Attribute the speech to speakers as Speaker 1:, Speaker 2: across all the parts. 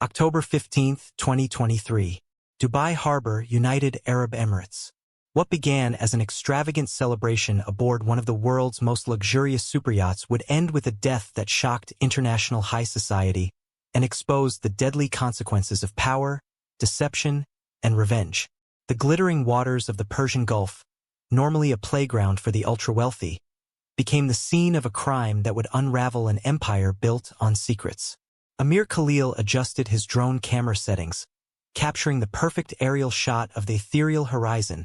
Speaker 1: October 15, 2023. Dubai Harbor, United Arab Emirates. What began as an extravagant celebration aboard one of the world's most luxurious superyachts would end with a death that shocked international high society and exposed the deadly consequences of power, deception, and revenge. The glittering waters of the Persian Gulf, normally a playground for the ultra-wealthy, became the scene of a crime that would unravel an empire built on secrets. Amir Khalil adjusted his drone camera settings, capturing the perfect aerial shot of the Ethereal Horizon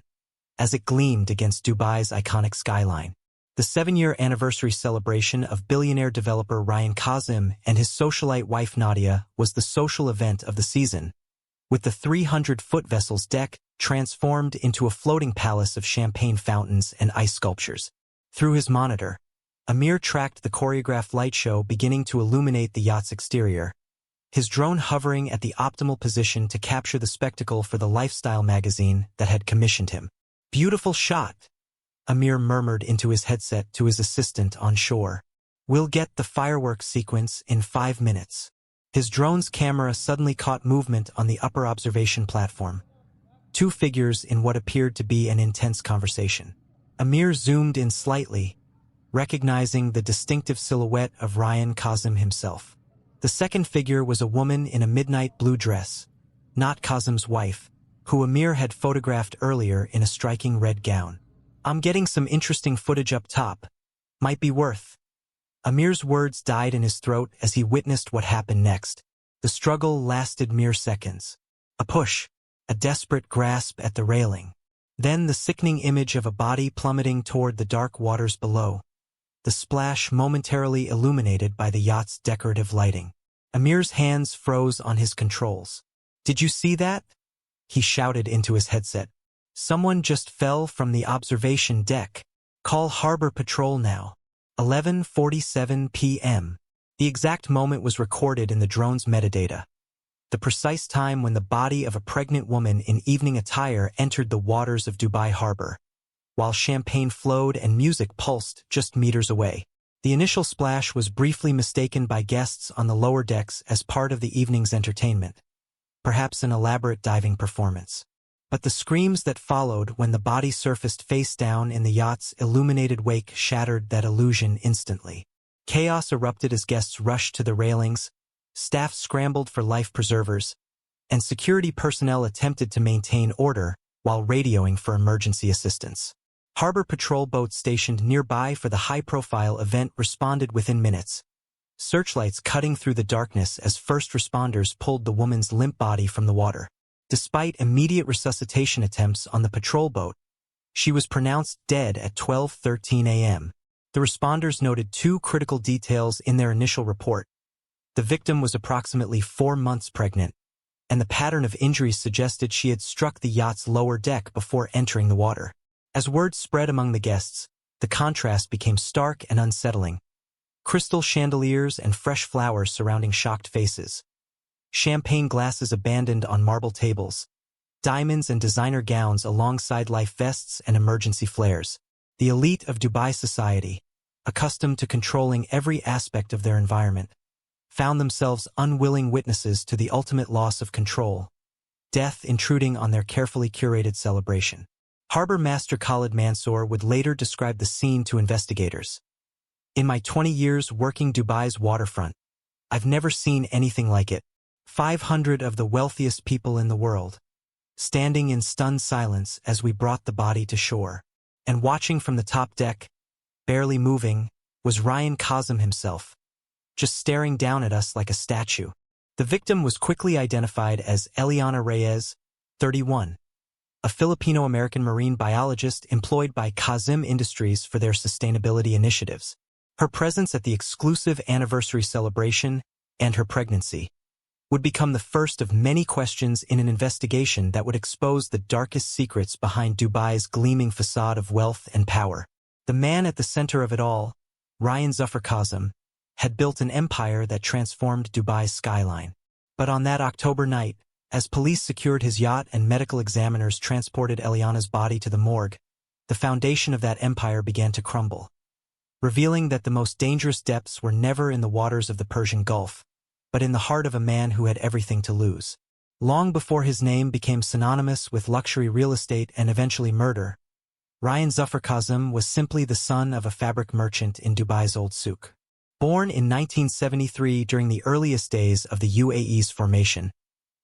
Speaker 1: as it gleamed against Dubai's iconic skyline. The 7-year anniversary celebration of billionaire developer Rayan Kazim and his socialite wife Nadia was the social event of the season, with the 300-foot vessel's deck transformed into a floating palace of champagne fountains and ice sculptures. Through his monitor, Amir tracked the choreographed light show beginning to illuminate the yacht's exterior, his drone hovering at the optimal position to capture the spectacle for the lifestyle magazine that had commissioned him. "Beautiful shot," Amir murmured into his headset to his assistant on shore. "We'll get the fireworks sequence in 5 minutes." His drone's camera suddenly caught movement on the upper observation platform. 2 figures in what appeared to be an intense conversation. Amir zoomed in slightly, recognizing the distinctive silhouette of Rayan Kazim himself. The second figure was a woman in a midnight blue dress, not Kazim's wife, who Amir had photographed earlier in a striking red gown. "I'm getting some interesting footage up top. Might be worth." Amir's words died in his throat as he witnessed what happened next. The struggle lasted mere seconds. A push, a desperate grasp at the railing. Then the sickening image of a body plummeting toward the dark waters below, the splash momentarily illuminated by the yacht's decorative lighting. Amir's hands froze on his controls. "Did you see that?" he shouted into his headset. "Someone just fell from the observation deck. Call Harbor Patrol now." 11:47 p.m. The exact moment was recorded in the drone's metadata. The precise time when the body of a pregnant woman in evening attire entered the waters of Dubai Harbor, while champagne flowed and music pulsed just meters away. The initial splash was briefly mistaken by guests on the lower decks as part of the evening's entertainment, perhaps an elaborate diving performance. But the screams that followed when the body surfaced face down in the yacht's illuminated wake shattered that illusion instantly. Chaos erupted as guests rushed to the railings, staff scrambled for life preservers, and security personnel attempted to maintain order while radioing for emergency assistance. Harbor patrol boats stationed nearby for the high-profile event responded within minutes, searchlights cutting through the darkness as first responders pulled the woman's limp body from the water. Despite immediate resuscitation attempts on the patrol boat, she was pronounced dead at 12:13 a.m. The responders noted 2 critical details in their initial report. The victim was approximately 4 months pregnant, and the pattern of injuries suggested she had struck the yacht's lower deck before entering the water. As word spread among the guests, the contrast became stark and unsettling. Crystal chandeliers and fresh flowers surrounding shocked faces. Champagne glasses abandoned on marble tables. Diamonds and designer gowns alongside life vests and emergency flares. The elite of Dubai society, accustomed to controlling every aspect of their environment, found themselves unwilling witnesses to the ultimate loss of control, death intruding on their carefully curated celebration. Harbor Master Khalid Mansour would later describe the scene to investigators. "In my 20 years working Dubai's waterfront, I've never seen anything like it. 500 of the wealthiest people in the world, standing in stunned silence as we brought the body to shore. And watching from the top deck, barely moving, was Rayan Kazim himself, just staring down at us like a statue." The victim was quickly identified as Eliana Reyes, 31, a Filipino-American marine biologist employed by Kazim Industries for their sustainability initiatives. Her presence at the exclusive anniversary celebration and her pregnancy would become the first of many questions in an investigation that would expose the darkest secrets behind Dubai's gleaming facade of wealth and power. The man at the center of it all, Rayan Kazim, had built an empire that transformed Dubai's skyline. But on that October night, as police secured his yacht and medical examiners transported Eliana's body to the morgue, the foundation of that empire began to crumble, revealing that the most dangerous depths were never in the waters of the Persian Gulf, but in the heart of a man who had everything to lose. Long before his name became synonymous with luxury real estate and eventually murder, Rayan Kazim was simply the son of a fabric merchant in Dubai's Old Souk. Born in 1973 during the earliest days of the UAE's formation,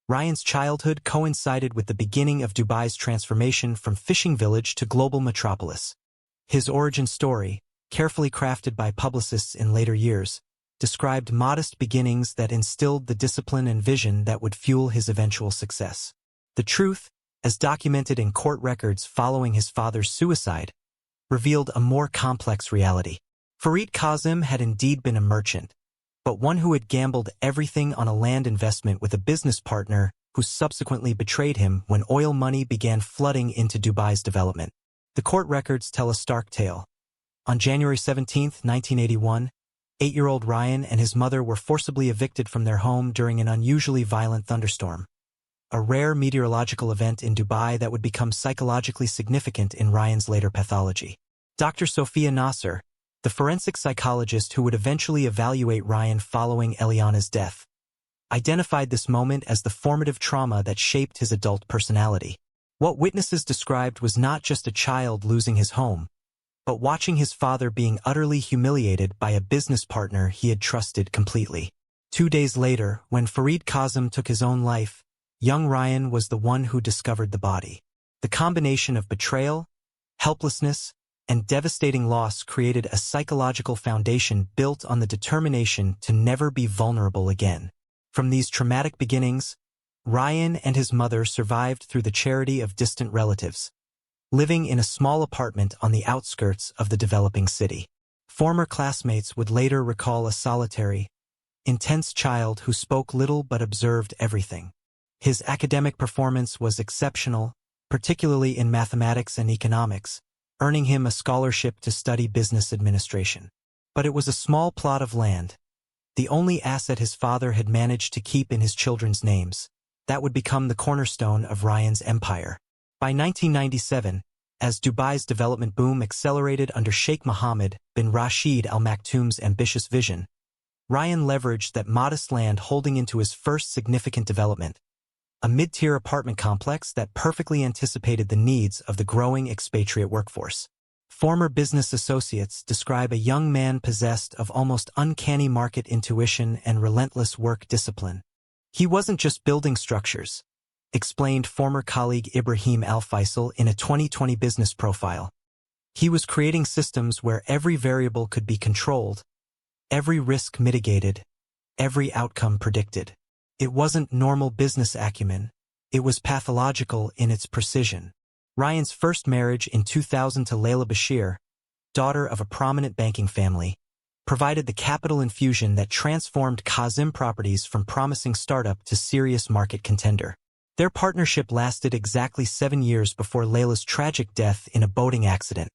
Speaker 1: Rayan's childhood coincided with the beginning of Dubai's transformation from fishing village to global metropolis. His origin story, carefully crafted by publicists in later years, described modest beginnings that instilled the discipline and vision that would fuel his eventual success. The truth, as documented in court records following his father's suicide, revealed a more complex reality. Rayan Kazim had indeed been a merchant, but one who had gambled everything on a land investment with a business partner who subsequently betrayed him when oil money began flooding into Dubai's development. The court records tell a stark tale. On January 17, 1981, 8-year-old Rayan and his mother were forcibly evicted from their home during an unusually violent thunderstorm, a rare meteorological event in Dubai that would become psychologically significant in Rayan's later pathology. Dr. Sophia Nasser, the forensic psychologist who would eventually evaluate Rayan following Eliana's death, identified this moment as the formative trauma that shaped his adult personality. What witnesses described was not just a child losing his home, but watching his father being utterly humiliated by a business partner he had trusted completely. 2 days later, when Rayan Kazim took his own life, young Rayan was the one who discovered the body. The combination of betrayal, helplessness, and devastating loss created a psychological foundation built on the determination to never be vulnerable again. From these traumatic beginnings, Rayan and his mother survived through the charity of distant relatives, living in a small apartment on the outskirts of the developing city. Former classmates would later recall a solitary, intense child who spoke little but observed everything. His academic performance was exceptional, particularly in mathematics and economics, earning him a scholarship to study business administration. But it was a small plot of land, the only asset his father had managed to keep in his children's names, that would become the cornerstone of Rayan's empire. By 1997, as Dubai's development boom accelerated under Sheikh Mohammed bin Rashid Al Maktoum's ambitious vision, Rayan leveraged that modest land holding into his first significant development, a mid-tier apartment complex that perfectly anticipated the needs of the growing expatriate workforce. Former business associates describe a young man possessed of almost uncanny market intuition and relentless work discipline. He wasn't just building structures, explained former colleague Ibrahim Al-Faisal in a 2020 business profile. He was creating systems where every variable could be controlled, every risk mitigated, every outcome predicted. It wasn't normal business acumen, it was pathological in its precision. Rayan's first marriage in 2000 to Layla Bashir, daughter of a prominent banking family, provided the capital infusion that transformed Kazim Properties from promising startup to serious market contender. Their partnership lasted exactly 7 years before Layla's tragic death in a boating accident,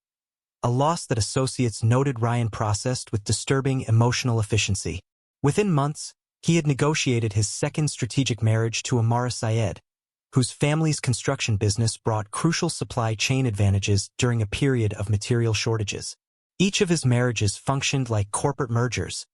Speaker 1: a loss that associates noted Rayan processed with disturbing emotional efficiency. Within months, he had negotiated his second strategic marriage to Amara Syed, whose family's construction business brought crucial supply chain advantages during a period of material shortages. Each of his marriages functioned like corporate mergers.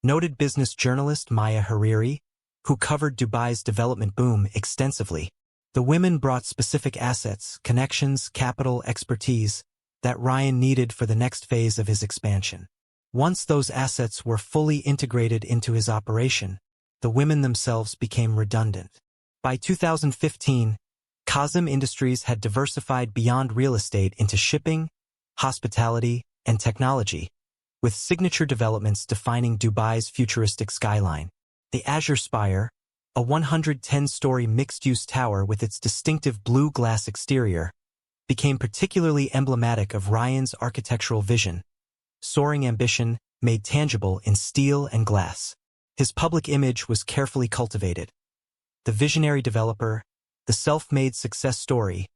Speaker 1: Noted business journalist Maya Hariri, who covered Dubai's development boom extensively, the women brought specific assets, connections, capital, expertise that Rayan needed for the next phase of his expansion. Once those assets were fully integrated into his operation, the women themselves became redundant. By 2015, Kazim Industries had diversified beyond real estate into shipping, hospitality, and technology, with signature developments defining Dubai's futuristic skyline. The Azure Spire, a 110-story mixed-use tower with its distinctive blue glass exterior, became particularly emblematic of Rayan's architectural vision, soaring ambition made tangible in steel and glass. His public image was carefully cultivated. The visionary developer, the self-made success story,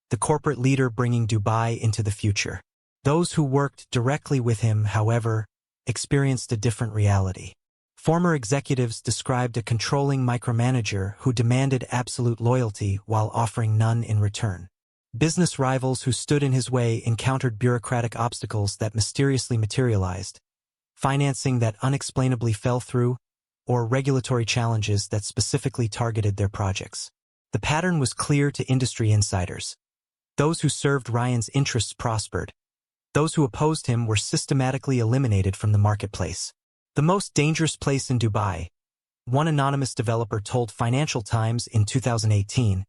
Speaker 1: the corporate leader bringing Dubai into the future. Those who worked directly with him, however, experienced a different reality. Former executives described a controlling micromanager who demanded absolute loyalty while offering none in return. Business rivals who stood in his way encountered bureaucratic obstacles that mysteriously materialized, financing that unexplainably fell through, or regulatory challenges that specifically targeted their projects. The pattern was clear to industry insiders. Those who served Rayan's interests prospered. Those who opposed him were systematically eliminated from the marketplace. The most dangerous place in Dubai, one anonymous developer told Financial Times in 2018,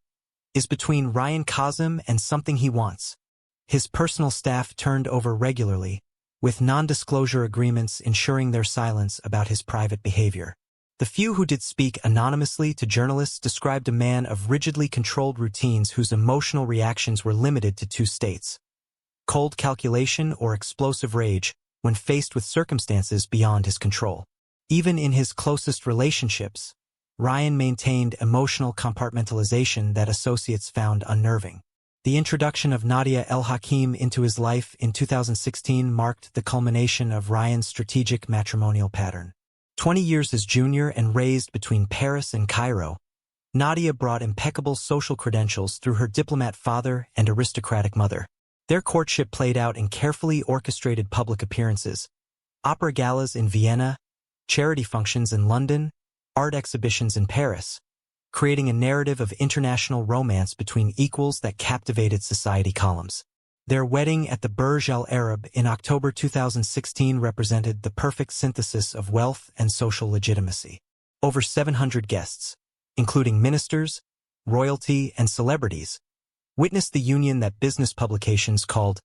Speaker 1: is between Rayan Kazim and something he wants. His personal staff turned over regularly, with non-disclosure agreements ensuring their silence about his private behavior. The few who did speak anonymously to journalists described a man of rigidly controlled routines whose emotional reactions were limited to two states: cold calculation or explosive rage when faced with circumstances beyond his control. Even in his closest relationships, Rayan maintained emotional compartmentalization that associates found unnerving. The introduction of Nadia El Hakim into his life in 2016 marked the culmination of Rayan's strategic matrimonial pattern. 20 years his junior and raised between Paris and Cairo, Nadia brought impeccable social credentials through her diplomat father and aristocratic mother. Their courtship played out in carefully orchestrated public appearances, opera galas in Vienna, charity functions in London, art exhibitions in Paris, creating a narrative of international romance between equals that captivated society columns. Their wedding at the Burj Al Arab in October 2016 represented the perfect synthesis of wealth and social legitimacy. Over 700 guests, including ministers, royalty, and celebrities, witnessed the union that business publications called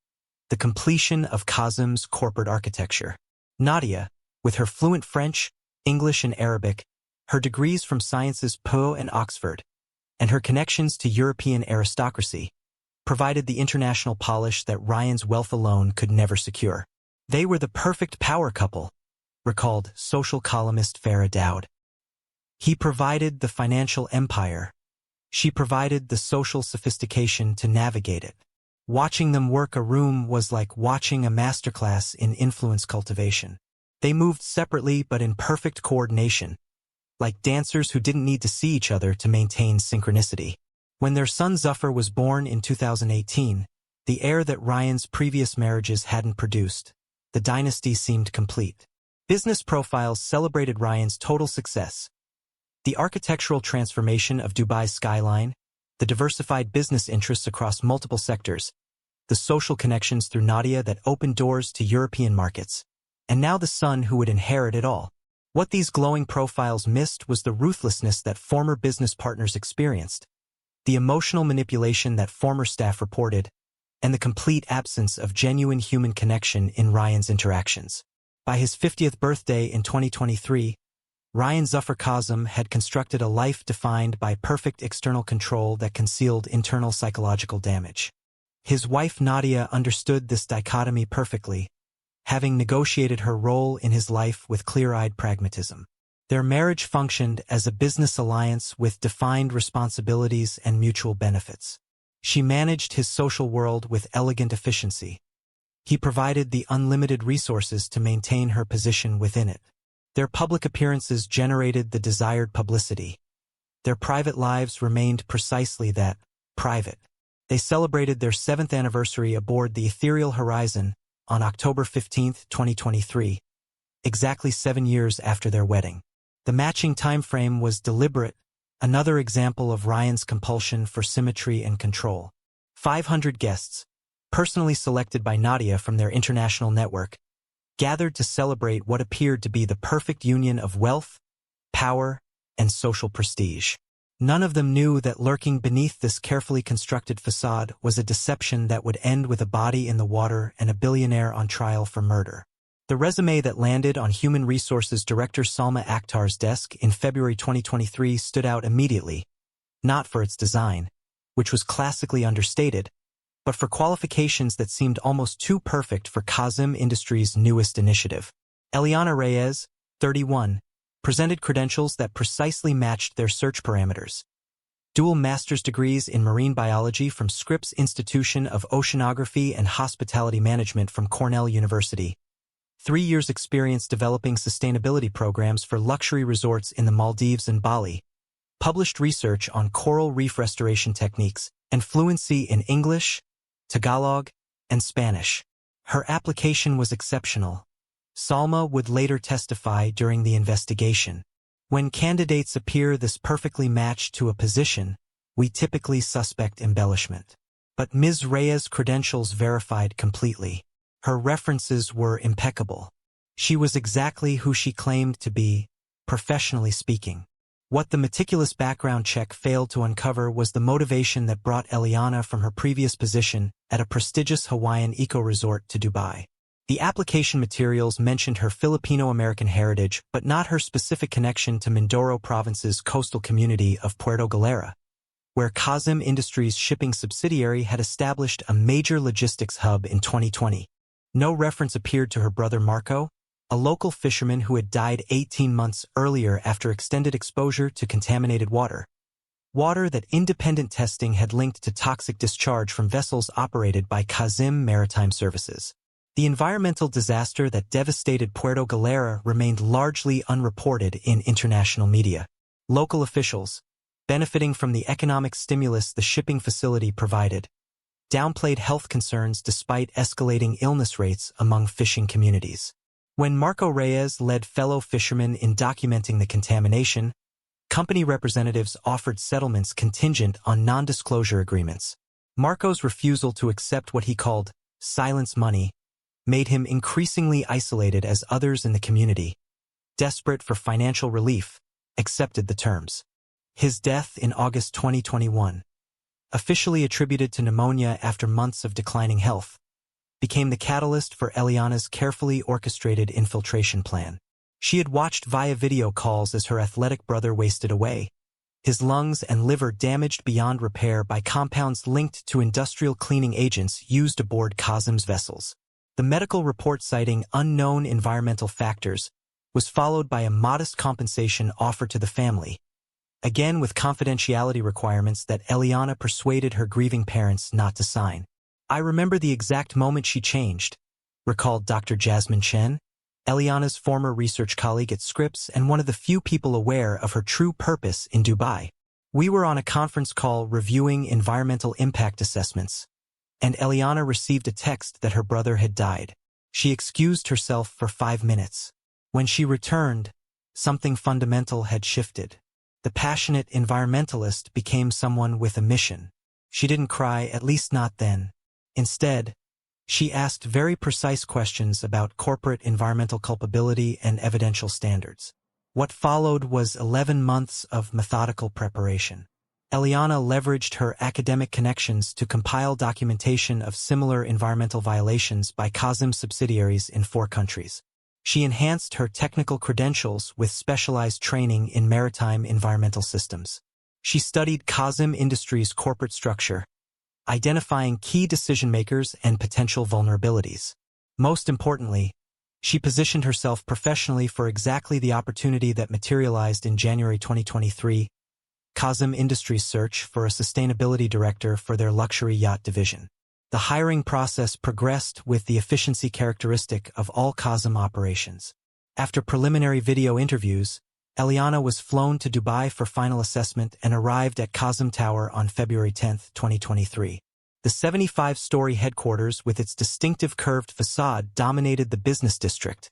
Speaker 1: the completion of Kazim's corporate architecture. Nadia, with her fluent French, English, and Arabic, her degrees from sciences Po and Oxford, and her connections to European aristocracy, provided the international polish that Rayan's wealth alone could never secure. They were the perfect power couple, recalled social columnist Farah Dowd. He provided the financial empire. She provided the social sophistication to navigate it. Watching them work a room was like watching a masterclass in influence cultivation. They moved separately but in perfect coordination, like dancers who didn't need to see each other to maintain synchronicity. When their son Zufar was born in 2018, the heir that Rayan's previous marriages hadn't produced, the dynasty seemed complete. Business profiles celebrated Rayan's total success. The architectural transformation of Dubai's skyline, the diversified business interests across multiple sectors, the social connections through Nadia that opened doors to European markets, and now the son who would inherit it all. What these glowing profiles missed was the ruthlessness that former business partners experienced, the emotional manipulation that former staff reported, and the complete absence of genuine human connection in Rayan's interactions. By his 50th birthday in 2023, Rayan Zufar Kazim had constructed a life defined by perfect external control that concealed internal psychological damage. His wife Nadia understood this dichotomy perfectly, having negotiated her role in his life with clear-eyed pragmatism. Their marriage functioned as a business alliance with defined responsibilities and mutual benefits. She managed his social world with elegant efficiency. He provided the unlimited resources to maintain her position within it. Their public appearances generated the desired publicity. Their private lives remained precisely that, private. They celebrated their 7th anniversary aboard the Ethereal Horizon on October 15, 2023, exactly 7 years after their wedding. The matching time frame was deliberate, another example of Rayan's compulsion for symmetry and control. 500 guests, personally selected by Nadia from their international network, gathered to celebrate what appeared to be the perfect union of wealth, power, and social prestige. None of them knew that lurking beneath this carefully constructed facade was a deception that would end with a body in the water and a billionaire on trial for murder. The resume that landed on Human Resources Director Salma Akhtar's desk in February 2023 stood out immediately, not for its design, which was classically understated, but for qualifications that seemed almost too perfect for Kazim Industries' newest initiative. Eliana Reyes, 31, presented credentials that precisely matched their search parameters. Dual master's degrees in marine biology from Scripps Institution of Oceanography and Hospitality Management from Cornell University. 3 years experience developing sustainability programs for luxury resorts in the Maldives and Bali. Published research on coral reef restoration techniques and fluency in English, Tagalog, and Spanish. Her application was exceptional. Salma would later testify during the investigation. When candidates appear this perfectly matched to a position, we typically suspect embellishment. But Ms. Reyes' credentials verified completely. Her references were impeccable. She was exactly who she claimed to be, professionally speaking. What the meticulous background check failed to uncover was the motivation that brought Eliana from her previous position at a prestigious Hawaiian eco-resort to Dubai. The application materials mentioned her Filipino-American heritage but not her specific connection to Mindoro Province's coastal community of Puerto Galera, where Kazim Industries' shipping subsidiary had established a major logistics hub in 2020. No reference appeared to her brother Marco, a local fisherman who had died 18 months earlier after extended exposure to contaminated water. Water that independent testing had linked to toxic discharge from vessels operated by Kazim Maritime Services. The environmental disaster that devastated Puerto Galera remained largely unreported in international media. Local officials, benefiting from the economic stimulus the shipping facility provided, downplayed health concerns despite escalating illness rates among fishing communities. When Marco Reyes led fellow fishermen in documenting the contamination, company representatives offered settlements contingent on non-disclosure agreements. Marco's refusal to accept what he called silence money made him increasingly isolated as others in the community, desperate for financial relief, accepted the terms. His death in August 2021, officially attributed to pneumonia after months of declining health, became the catalyst for Eliana's carefully orchestrated infiltration plan. She had watched via video calls as her athletic brother wasted away, his lungs and liver damaged beyond repair by compounds linked to industrial cleaning agents used aboard Kazim's vessels. The medical report citing unknown environmental factors was followed by a modest compensation offer to the family, again with confidentiality requirements that Eliana persuaded her grieving parents not to sign. "I remember the exact moment she changed," recalled Dr. Jasmine Chen, Eliana's former research colleague at Scripps and one of the few people aware of her true purpose in Dubai. "We were on a conference call reviewing environmental impact assessments, and Eliana received a text that her brother had died. She excused herself for 5 minutes. When she returned, something fundamental had shifted. The passionate environmentalist became someone with a mission. She didn't cry, at least not then. Instead, she asked very precise questions about corporate environmental culpability and evidential standards. What followed was 11 months of methodical preparation. Eliana leveraged her academic connections to compile documentation of similar environmental violations by Kazim subsidiaries in 4 countries. She enhanced her technical credentials with specialized training in maritime environmental systems. She studied Kazim Industries' corporate structure, identifying key decision-makers and potential vulnerabilities. Most importantly, she positioned herself professionally for exactly the opportunity that materialized in January 2023, Kazim Industries' search for a sustainability director for their luxury yacht division. The hiring process progressed with the efficiency characteristic of all Kazim operations. After preliminary video interviews, Eliana was flown to Dubai for final assessment and arrived at Kazim Tower on February 10, 2023. The 75-story headquarters with its distinctive curved facade dominated the business district,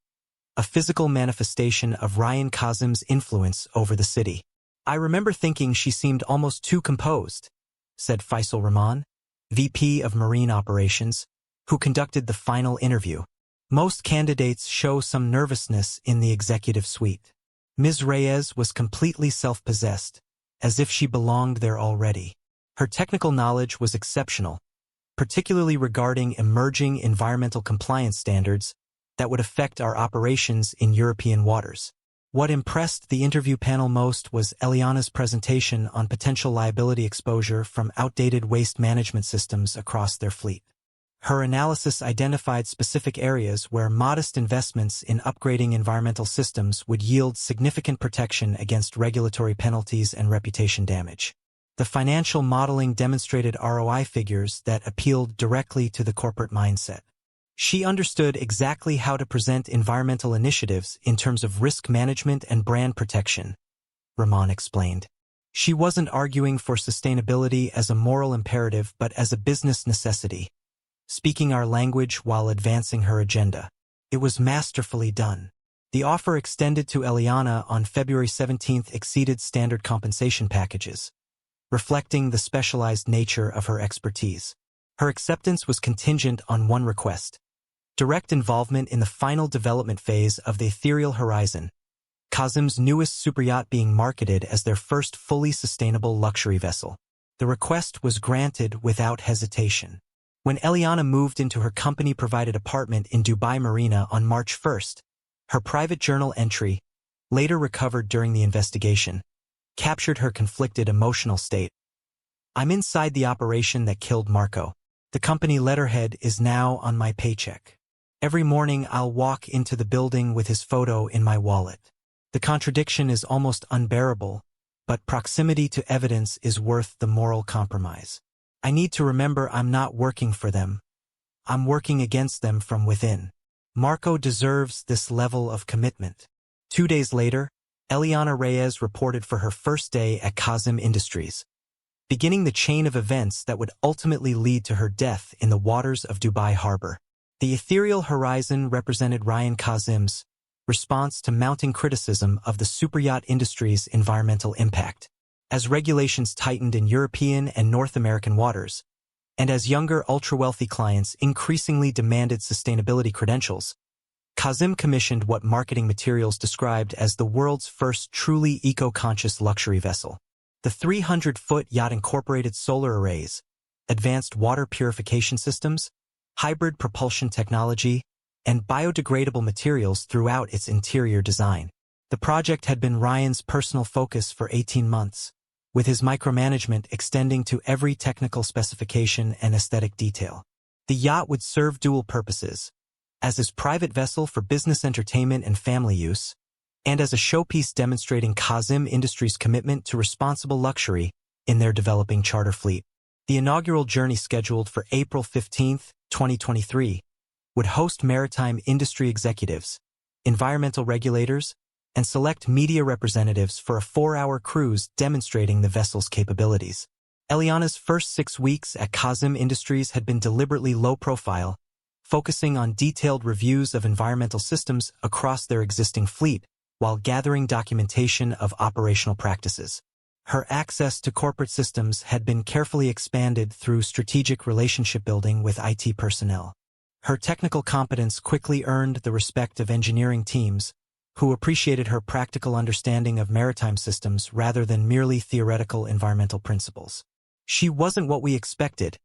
Speaker 1: a physical manifestation of Rayan Kazim's influence over the city. "I remember thinking she seemed almost too composed," said Faisal Rahman, VP of Marine Operations, who conducted the final interview. "Most candidates show some nervousness in the executive suite. Ms. Reyes was completely self-possessed, as if she belonged there already. Her technical knowledge was exceptional, particularly regarding emerging environmental compliance standards that would affect our operations in European waters. What impressed the interview panel most was Eliana's presentation on potential liability exposure from outdated waste management systems across their fleet. Her analysis identified specific areas where modest investments in upgrading environmental systems would yield significant protection against regulatory penalties and reputation damage. The financial modeling demonstrated ROI figures that appealed directly to the corporate mindset. She understood exactly how to present environmental initiatives in terms of risk management and brand protection, Rahman explained. She wasn't arguing for sustainability as a moral imperative but as a business necessity, speaking our language while advancing her agenda. It was masterfully done. The offer extended to Eliana on February 17 exceeded standard compensation packages, reflecting the specialized nature of her expertise. Her acceptance was contingent on one request: direct involvement in the final development phase of the Ethereal Horizon, Kazim's newest superyacht being marketed as their first fully sustainable luxury vessel. The request was granted without hesitation. When Eliana moved into her company-provided apartment in Dubai Marina on March 1st, her private journal entry, later recovered during the investigation, captured her conflicted emotional state. "I'm inside the operation that killed Marco. The company letterhead is now on my paycheck. Every morning I'll walk into the building with his photo in my wallet. The contradiction is almost unbearable, but proximity to evidence is worth the moral compromise. I need to remember I'm not working for them. I'm working against them from within. Marco deserves this level of commitment." 2 days later, Eliana Reyes reported for her first day at Kazim Industries, beginning the chain of events that would ultimately lead to her death in the waters of Dubai Harbor. The Ethereal Horizon represented Rayan Kazim's response to mounting criticism of the superyacht industry's environmental impact. As regulations tightened in European and North American waters, and as younger ultra-wealthy clients increasingly demanded sustainability credentials, Kazim commissioned what marketing materials described as the world's first truly eco-conscious luxury vessel. The 300-foot yacht incorporated solar arrays, advanced water purification systems, hybrid propulsion technology, and biodegradable materials throughout its interior design. The project had been Rayan's personal focus for 18 months, with his micromanagement extending to every technical specification and aesthetic detail. The yacht would serve dual purposes: as his private vessel for business entertainment and family use, and as a showpiece demonstrating Kazim Industries' commitment to responsible luxury in their developing charter fleet. The inaugural journey, scheduled for April 15, 2023, would host maritime industry executives, environmental regulators, and select media representatives for a 4-hour cruise demonstrating the vessel's capabilities. Eliana's first 6 weeks at Kazim Industries had been deliberately low-profile, focusing on detailed reviews of environmental systems across their existing fleet while gathering documentation of operational practices. Her access to corporate systems had been carefully expanded through strategic relationship building with IT personnel. Her technical competence quickly earned the respect of engineering teams, who appreciated her practical understanding of maritime systems rather than merely theoretical environmental principles. "She wasn't what we expected,"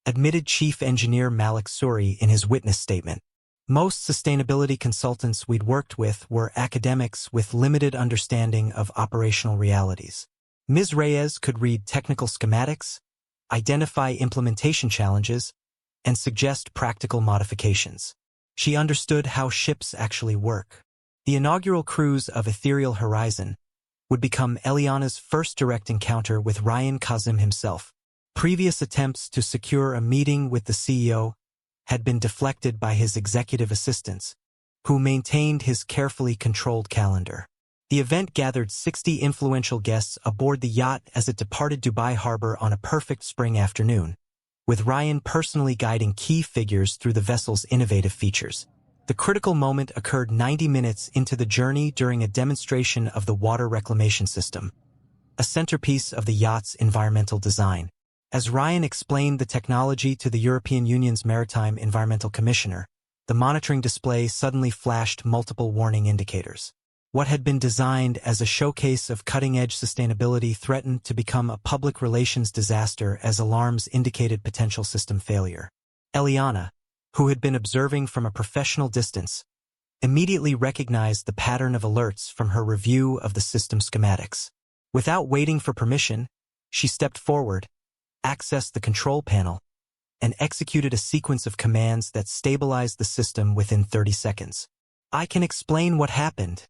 Speaker 1: admitted Chief Engineer Malik Suri in his witness statement. "Most sustainability consultants we'd worked with were academics with limited understanding of operational realities. Ms. Reyes could read technical schematics, identify implementation challenges, and suggest practical modifications. She understood how ships actually work." The inaugural cruise of Ethereal Horizon would become Eliana's first direct encounter with Rayan Kazim himself. Previous attempts to secure a meeting with the CEO had been deflected by his executive assistants, who maintained his carefully controlled calendar. The event gathered 60 influential guests aboard the yacht as it departed Dubai Harbor on a perfect spring afternoon, with Rayan personally guiding key figures through the vessel's innovative features. The critical moment occurred 90 minutes into the journey during a demonstration of the water reclamation system, a centerpiece of the yacht's environmental design. As Rayan explained the technology to the European Union's Maritime Environmental Commissioner, the monitoring display suddenly flashed multiple warning indicators. What had been designed as a showcase of cutting-edge sustainability threatened to become a public relations disaster as alarms indicated potential system failure. Eliana, who had been observing from a professional distance, immediately recognized the pattern of alerts from her review of the system schematics. Without waiting for permission, she stepped forward, accessed the control panel, and executed a sequence of commands that stabilized the system within 30 seconds. "I can explain what happened,"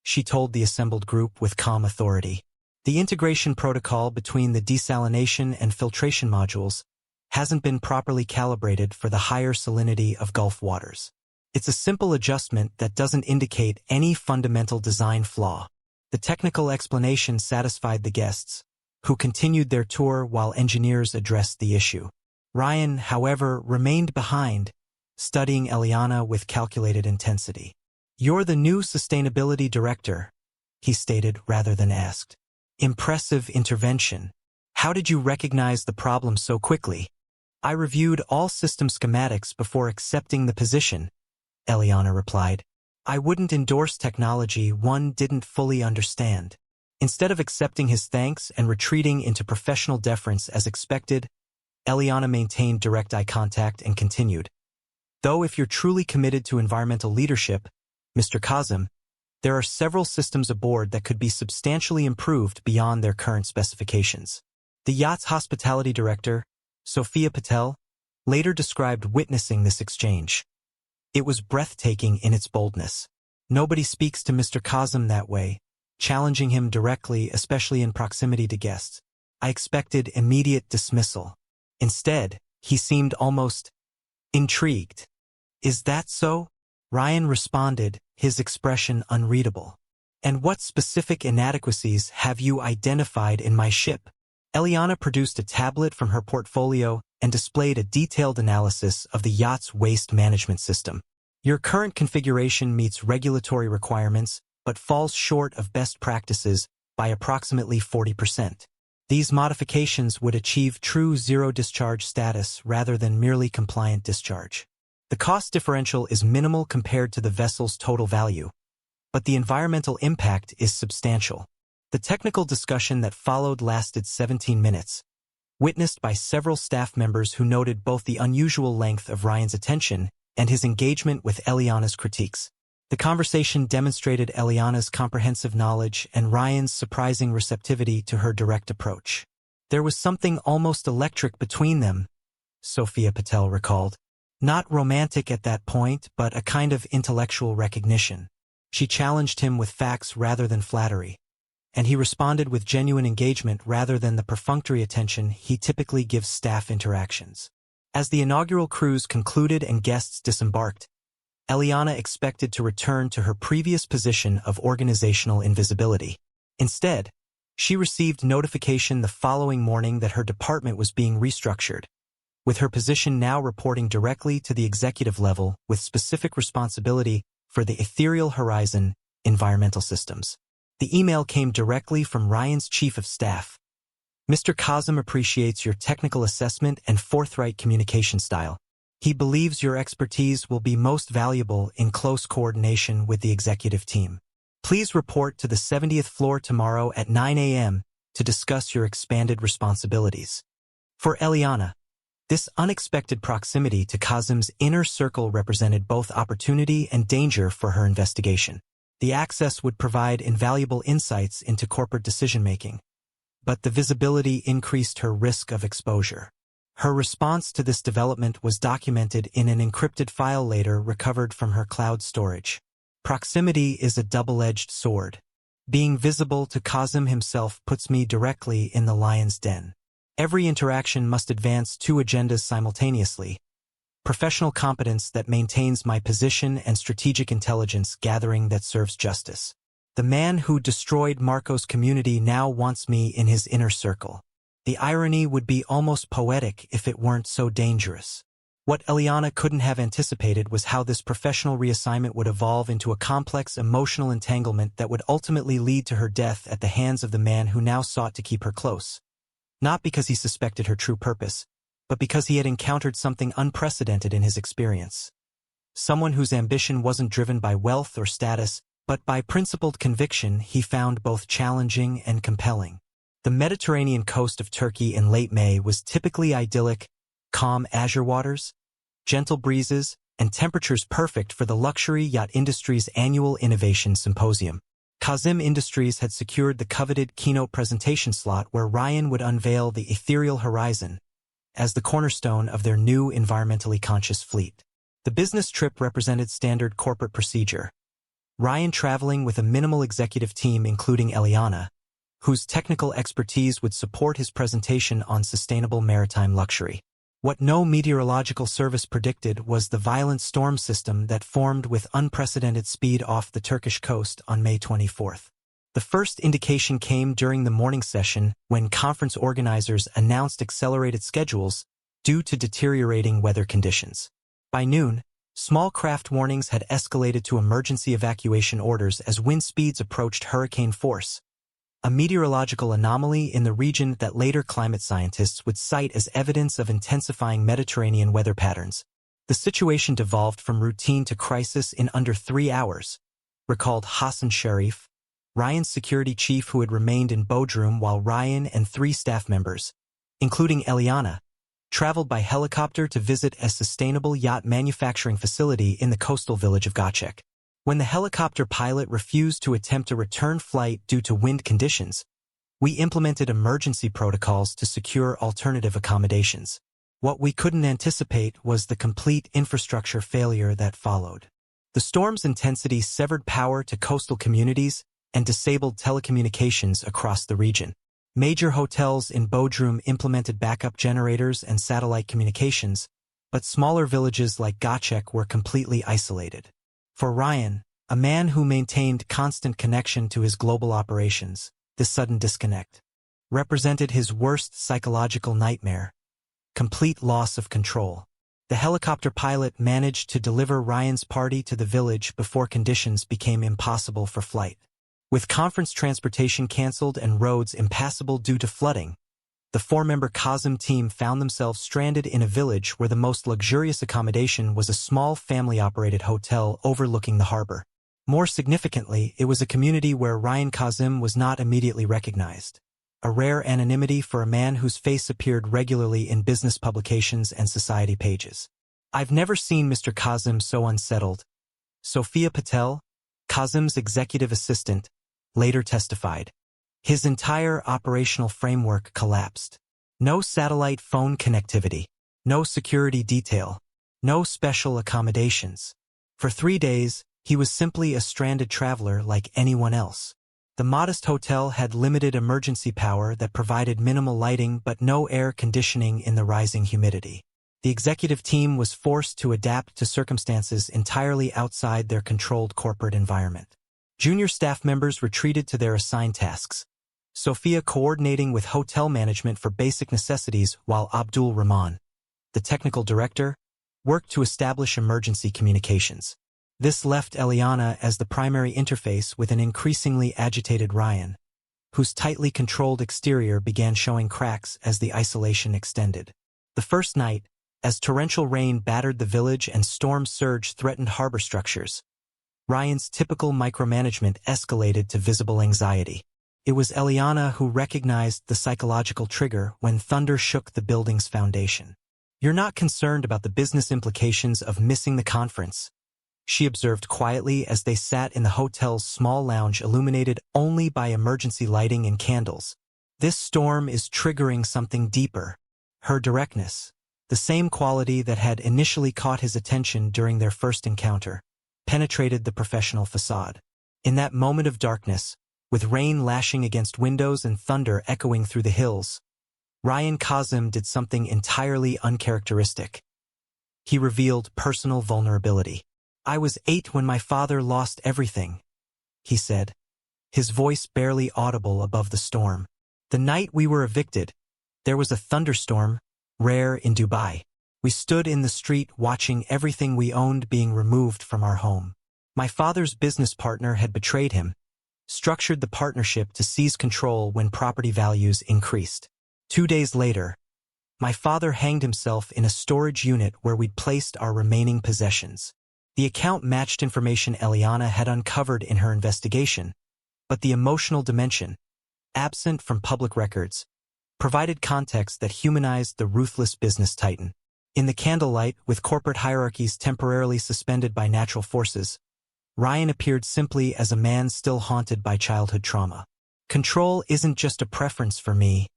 Speaker 1: she told the assembled group with calm authority. "The integration protocol between the desalination and filtration modules hasn't been properly calibrated for the higher salinity of Gulf waters. It's a simple adjustment that doesn't indicate any fundamental design flaw." The technical explanation satisfied the guests, who continued their tour while engineers addressed the issue. Rayan, however, remained behind, studying Eliana with calculated intensity. "You're the new sustainability director," he stated rather than asked. "Impressive intervention. How did you recognize the problem so quickly?" "I reviewed all system schematics before accepting the position," Eliana replied. "I wouldn't endorse technology one didn't fully understand." Instead of accepting his thanks and retreating into professional deference as expected, Eliana maintained direct eye contact and continued. "Though if you're truly committed to environmental leadership, Mr. Kazim, there are several systems aboard that could be substantially improved beyond their current specifications." The yacht's hospitality director, Sophia Patel, later described witnessing this exchange. "It was breathtaking in its boldness. Nobody speaks to Mr. Kazim that way, challenging him directly, especially in proximity to guests. I expected immediate dismissal. Instead, he seemed almost intrigued." "Is that so?" Rayan responded, his expression unreadable. "And what specific inadequacies have you identified in my ship?" Eliana produced a tablet from her portfolio and displayed a detailed analysis of the yacht's waste management system. "Your current configuration meets regulatory requirements, but falls short of best practices by approximately 40%. These modifications would achieve true zero-discharge status rather than merely compliant discharge. The cost differential is minimal compared to the vessel's total value, but the environmental impact is substantial." The technical discussion that followed lasted 17 minutes, witnessed by several staff members who noted both the unusual length of Rayan's attention and his engagement with Eliana's critiques. The conversation demonstrated Eliana's comprehensive knowledge and Rayan's surprising receptivity to her direct approach. "There was something almost electric between them," Sophia Patel recalled. "Not romantic at that point, but a kind of intellectual recognition. She challenged him with facts rather than flattery, and he responded with genuine engagement rather than the perfunctory attention he typically gives staff interactions." As the inaugural cruise concluded and guests disembarked, Eliana expected to return to her previous position of organizational invisibility. Instead, she received notification the following morning that her department was being restructured, with her position now reporting directly to the executive level with specific responsibility for the Ethereal Horizon environmental systems. The email came directly from Rayan's chief of staff. "Mr. Kazim appreciates your technical assessment and forthright communication style. He believes your expertise will be most valuable in close coordination with the executive team. Please report to the 70th floor tomorrow at 9 a.m. to discuss your expanded responsibilities." For Eliana, this unexpected proximity to Kazim's inner circle represented both opportunity and danger for her investigation. The access would provide invaluable insights into corporate decision-making, but the visibility increased her risk of exposure. Her response to this development was documented in an encrypted file later recovered from her cloud storage. "Proximity is a double-edged sword. Being visible to Kazim himself puts me directly in the lion's den. Every interaction must advance two agendas simultaneously: professional competence that maintains my position and strategic intelligence gathering that serves justice. The man who destroyed Marco's community now wants me in his inner circle. The irony would be almost poetic if it weren't so dangerous." What Eliana couldn't have anticipated was how this professional reassignment would evolve into a complex emotional entanglement that would ultimately lead to her death at the hands of the man who now sought to keep her close. Not because he suspected her true purpose, but because he had encountered something unprecedented in his experience. Someone whose ambition wasn't driven by wealth or status, but by principled conviction he found both challenging and compelling. The Mediterranean coast of Turkey in late May was typically idyllic, calm azure waters, gentle breezes, and temperatures perfect for the luxury yacht industry's annual Innovation Symposium. Kazim Industries had secured the coveted keynote presentation slot where Rayan would unveil the Ethereal Horizon as the cornerstone of their new environmentally conscious fleet. The business trip represented standard corporate procedure, Rayan traveling with a minimal executive team including Eliana, whose technical expertise would support his presentation on sustainable maritime luxury. What no meteorological service predicted was the violent storm system that formed with unprecedented speed off the Turkish coast on May 24th. The first indication came during the morning session when conference organizers announced accelerated schedules due to deteriorating weather conditions. By noon, Small craft warnings had escalated to emergency evacuation orders as wind speeds approached hurricane force, a meteorological anomaly in the region that later climate scientists would cite as evidence of intensifying Mediterranean weather patterns. The situation devolved from routine to crisis in under 3 hours, recalled Hassan Sharif, Rayan's security chief who had remained in Bodrum while Rayan and 3 staff members, including Eliana, traveled by helicopter to visit a sustainable yacht manufacturing facility in the coastal village of Gachek. When the helicopter pilot refused to attempt a return flight due to wind conditions, we implemented emergency protocols to secure alternative accommodations. What we couldn't anticipate was the complete infrastructure failure that followed. The storm's intensity severed power to coastal communities and disabled telecommunications across the region. Major hotels in Bodrum implemented backup generators and satellite communications, but smaller villages like Gachek were completely isolated. For Rayan, a man who maintained constant connection to his global operations, this sudden disconnect represented his worst psychological nightmare: complete loss of control. The helicopter pilot managed to deliver Rayan's party to the village before conditions became impossible for flight. With conference transportation cancelled and roads impassable due to flooding, the 4-member Kazim team found themselves stranded in a village where the most luxurious accommodation was a small family-operated hotel overlooking the harbor. More significantly, it was a community where Rayan Kazim was not immediately recognized, a rare anonymity for a man whose face appeared regularly in business publications and society pages. "I've never seen Mr. Kazim so unsettled," Sophia Patel, Kazim's executive assistant, later testified. His entire operational framework collapsed. No satellite phone connectivity, no security detail, no special accommodations. For 3 days, he was simply a stranded traveler like anyone else. The modest hotel had limited emergency power that provided minimal lighting but no air conditioning in the rising humidity. The executive team was forced to adapt to circumstances entirely outside their controlled corporate environment. Junior staff members retreated to their assigned tasks, Sophia coordinating with hotel management for basic necessities while Abdul Rahman, the technical director, worked to establish emergency communications. This left Eliana as the primary interface with an increasingly agitated Rayan, whose tightly controlled exterior began showing cracks as the isolation extended. The first night, as torrential rain battered the village and storm surge threatened harbor structures, Rayan's typical micromanagement escalated to visible anxiety. It was Eliana who recognized the psychological trigger when thunder shook the building's foundation. "You're not concerned about the business implications of missing the conference," she observed quietly as they sat in the hotel's small lounge illuminated only by emergency lighting and candles. "This storm is triggering something deeper." Her directness, the same quality that had initially caught his attention during their first encounter, penetrated the professional facade. In that moment of darkness, with rain lashing against windows and thunder echoing through the hills, Rayan Kazim did something entirely uncharacteristic. He revealed personal vulnerability. "I was 8 when my father lost everything," he said, his voice barely audible above the storm. "The night we were evicted, there was a thunderstorm, rare in Dubai. We stood in the street watching everything we owned being removed from our home. My father's business partner had betrayed him, structured the partnership to seize control when property values increased. 2 days later, my father hanged himself in a storage unit where we'd placed our remaining possessions." The account matched information Eliana had uncovered in her investigation, but the emotional dimension, absent from public records, provided context that humanized the ruthless business titan. In the candlelight, with corporate hierarchies temporarily suspended by natural forces, Rayan appeared simply as a man still haunted by childhood trauma. "Control isn't just a preference for me,"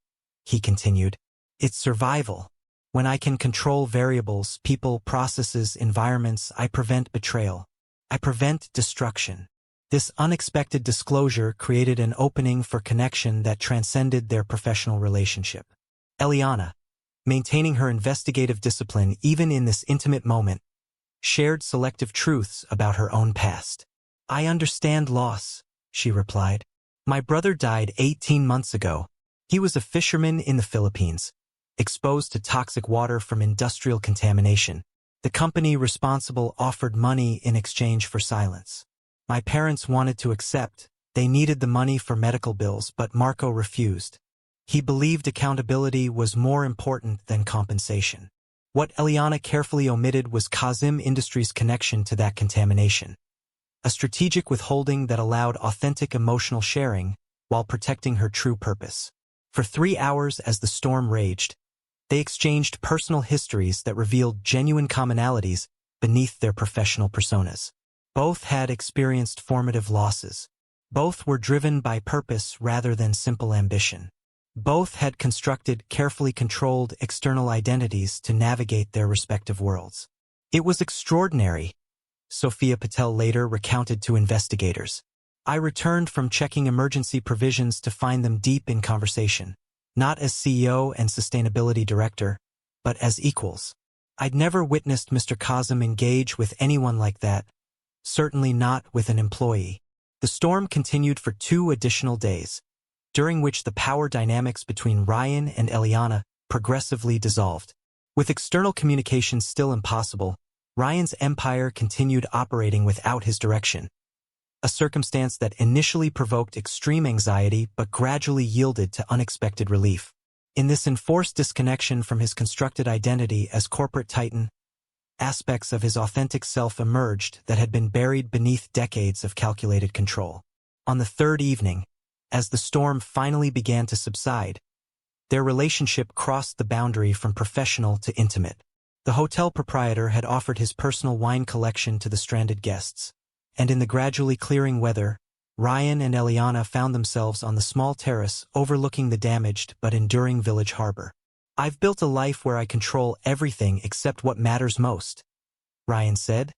Speaker 1: he continued. "It's survival. When I can control variables, people, processes, environments, I prevent betrayal. I prevent destruction." This unexpected disclosure created an opening for connection that transcended their professional relationship. Eliana, maintaining her investigative discipline even in this intimate moment, shared selective truths about her own past. "I understand loss," she replied. "My brother died 18 months ago. He was a fisherman in the Philippines, exposed to toxic water from industrial contamination. The company responsible offered money in exchange for silence. My parents wanted to accept. They needed the money for medical bills, but Marco refused. He believed accountability was more important than compensation. What Eliana carefully omitted was Kazim Industries' connection to that contamination. A strategic withholding that allowed authentic emotional sharing while protecting her true purpose. For 3 hours as the storm raged, they exchanged personal histories that revealed genuine commonalities beneath their professional personas. Both had experienced formative losses. Both were driven by purpose rather than simple ambition. Both had constructed carefully controlled external identities to navigate their respective worlds. It was extraordinary, Sophia Patel later recounted to investigators. I returned from checking emergency provisions to find them deep in conversation, not as CEO and sustainability director, but as equals. I'd never witnessed Mr. Kazim engage with anyone like that, certainly not with an employee. The storm continued for 2 additional days, during which the power dynamics between Rayan and Eliana progressively dissolved. With external communications still impossible, Rayan's empire continued operating without his direction, a circumstance that initially provoked extreme anxiety but gradually yielded to unexpected relief. In this enforced disconnection from his constructed identity as corporate titan, aspects of his authentic self emerged that had been buried beneath decades of calculated control. On the 3rd evening, as the storm finally began to subside, their relationship crossed the boundary from professional to intimate. The hotel proprietor had offered his personal wine collection to the stranded guests, and in the gradually clearing weather, Rayan and Eliana found themselves on the small terrace overlooking the damaged but enduring village harbor. I've built a life where I control everything except what matters most, Rayan said,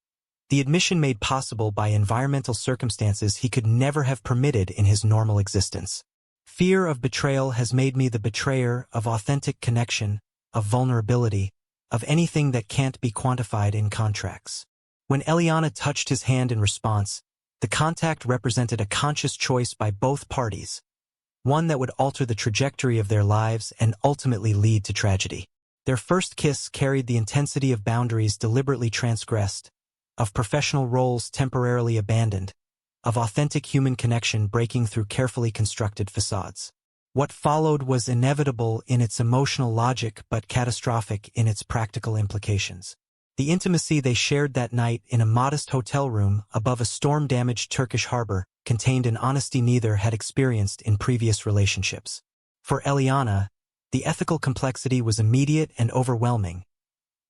Speaker 1: the admission made possible by environmental circumstances he could never have permitted in his normal existence. Fear of betrayal has made me the betrayer of authentic connection, of vulnerability, of anything that can't be quantified in contracts. When Eliana touched his hand in response, the contact represented a conscious choice by both parties, one that would alter the trajectory of their lives and ultimately lead to tragedy. Their first kiss carried the intensity of boundaries deliberately transgressed, of professional roles temporarily abandoned, of authentic human connection breaking through carefully constructed facades. What followed was inevitable in its emotional logic but catastrophic in its practical implications. The intimacy they shared that night in a modest hotel room above a storm-damaged Turkish harbor contained an honesty neither had experienced in previous relationships. For Eliana, the ethical complexity was immediate and overwhelming.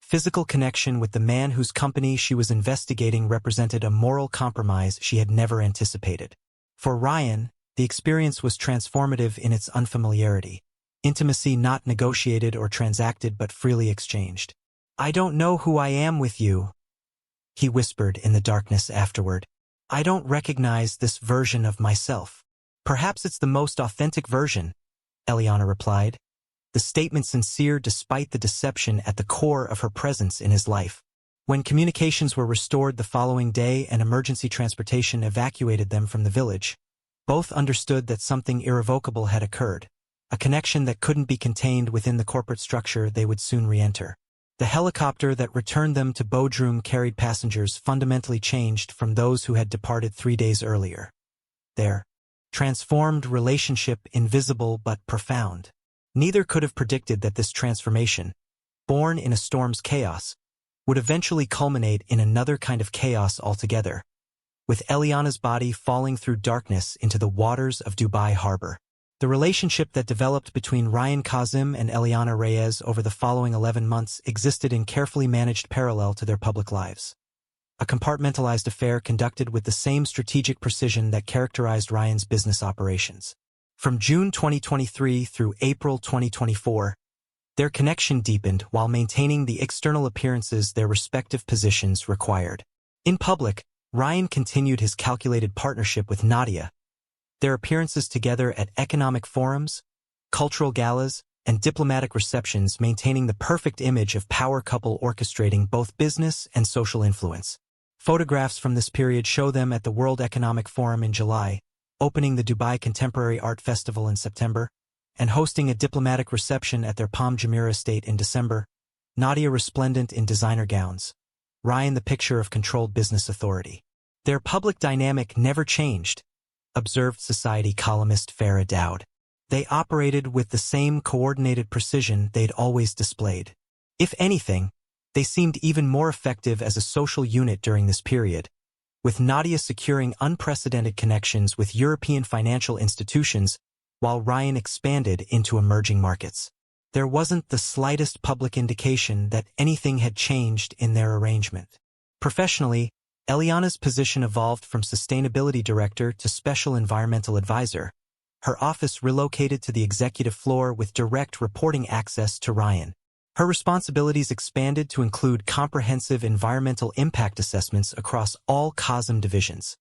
Speaker 1: Physical connection with the man whose company she was investigating represented a moral compromise she had never anticipated. For Rayan, the experience was transformative in its unfamiliarity. Intimacy not negotiated or transacted but freely exchanged. I don't know who I am with you, he whispered in the darkness afterward. I don't recognize this version of myself. Perhaps it's the most authentic version, Eliana replied, the statement sincere despite the deception at the core of her presence in his life. When communications were restored the following day and emergency transportation evacuated them from the village, both understood that something irrevocable had occurred, a connection that couldn't be contained within the corporate structure they would soon re-enter. The helicopter that returned them to Bodrum carried passengers fundamentally changed from those who had departed 3 days earlier. Their transformed relationship invisible but profound. Neither could have predicted that this transformation, born in a storm's chaos, would eventually culminate in another kind of chaos altogether, with Eliana's body falling through darkness into the waters of Dubai Harbor. The relationship that developed between Rayan Kazim and Eliana Reyes over the following 11 months existed in carefully managed parallel to their public lives. A compartmentalized affair conducted with the same strategic precision that characterized Rayan's business operations. From June 2023 through April 2024, their connection deepened while maintaining the external appearances their respective positions required. In public, Rayan continued his calculated partnership with Nadia, their appearances together at economic forums, cultural galas, and diplomatic receptions maintaining the perfect image of power couple orchestrating both business and social influence. Photographs from this period show them at the World Economic Forum in July, opening the Dubai Contemporary Art Festival in September, and hosting a diplomatic reception at their Palm Jumeirah estate in December, Nadia resplendent in designer gowns, Rayan the picture of controlled business authority. Their public dynamic never changed, observed society columnist Farah Dowd. They operated with the same coordinated precision they'd always displayed. If anything, they seemed even more effective as a social unit during this period, with Nadia securing unprecedented connections with European financial institutions while Rayan expanded into emerging markets. There wasn't the slightest public indication that anything had changed in their arrangement. Professionally, Eliana's position evolved from sustainability director to special environmental advisor. Her office relocated to the executive floor with direct reporting access to Rayan. Her responsibilities expanded to include comprehensive environmental impact assessments across all Kazim divisions,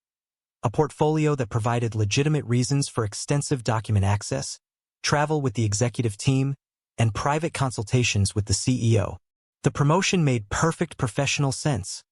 Speaker 1: a portfolio that provided legitimate reasons for extensive document access, travel with the executive team, and private consultations with the CEO. The promotion made perfect professional sense,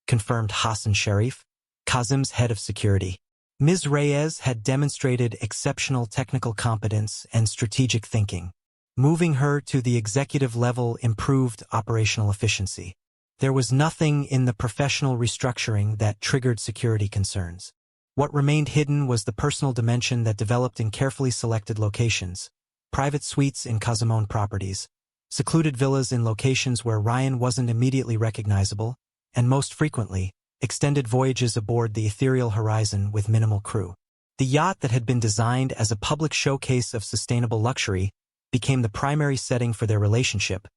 Speaker 1: confirmed Hassan Sharif, Kazim's head of security. Ms. Reyes had demonstrated exceptional technical competence and strategic thinking. Moving her to the executive level improved operational efficiency. There was nothing in the professional restructuring that triggered security concerns. What remained hidden was the personal dimension that developed in carefully selected locations: private suites in Kazim-owned properties, secluded villas in locations where Rayan wasn't immediately recognizable, and most frequently, extended voyages aboard the Ethereal Horizon with minimal crew. The yacht that had been designed as a public showcase of sustainable luxury became the primary setting for their relationship,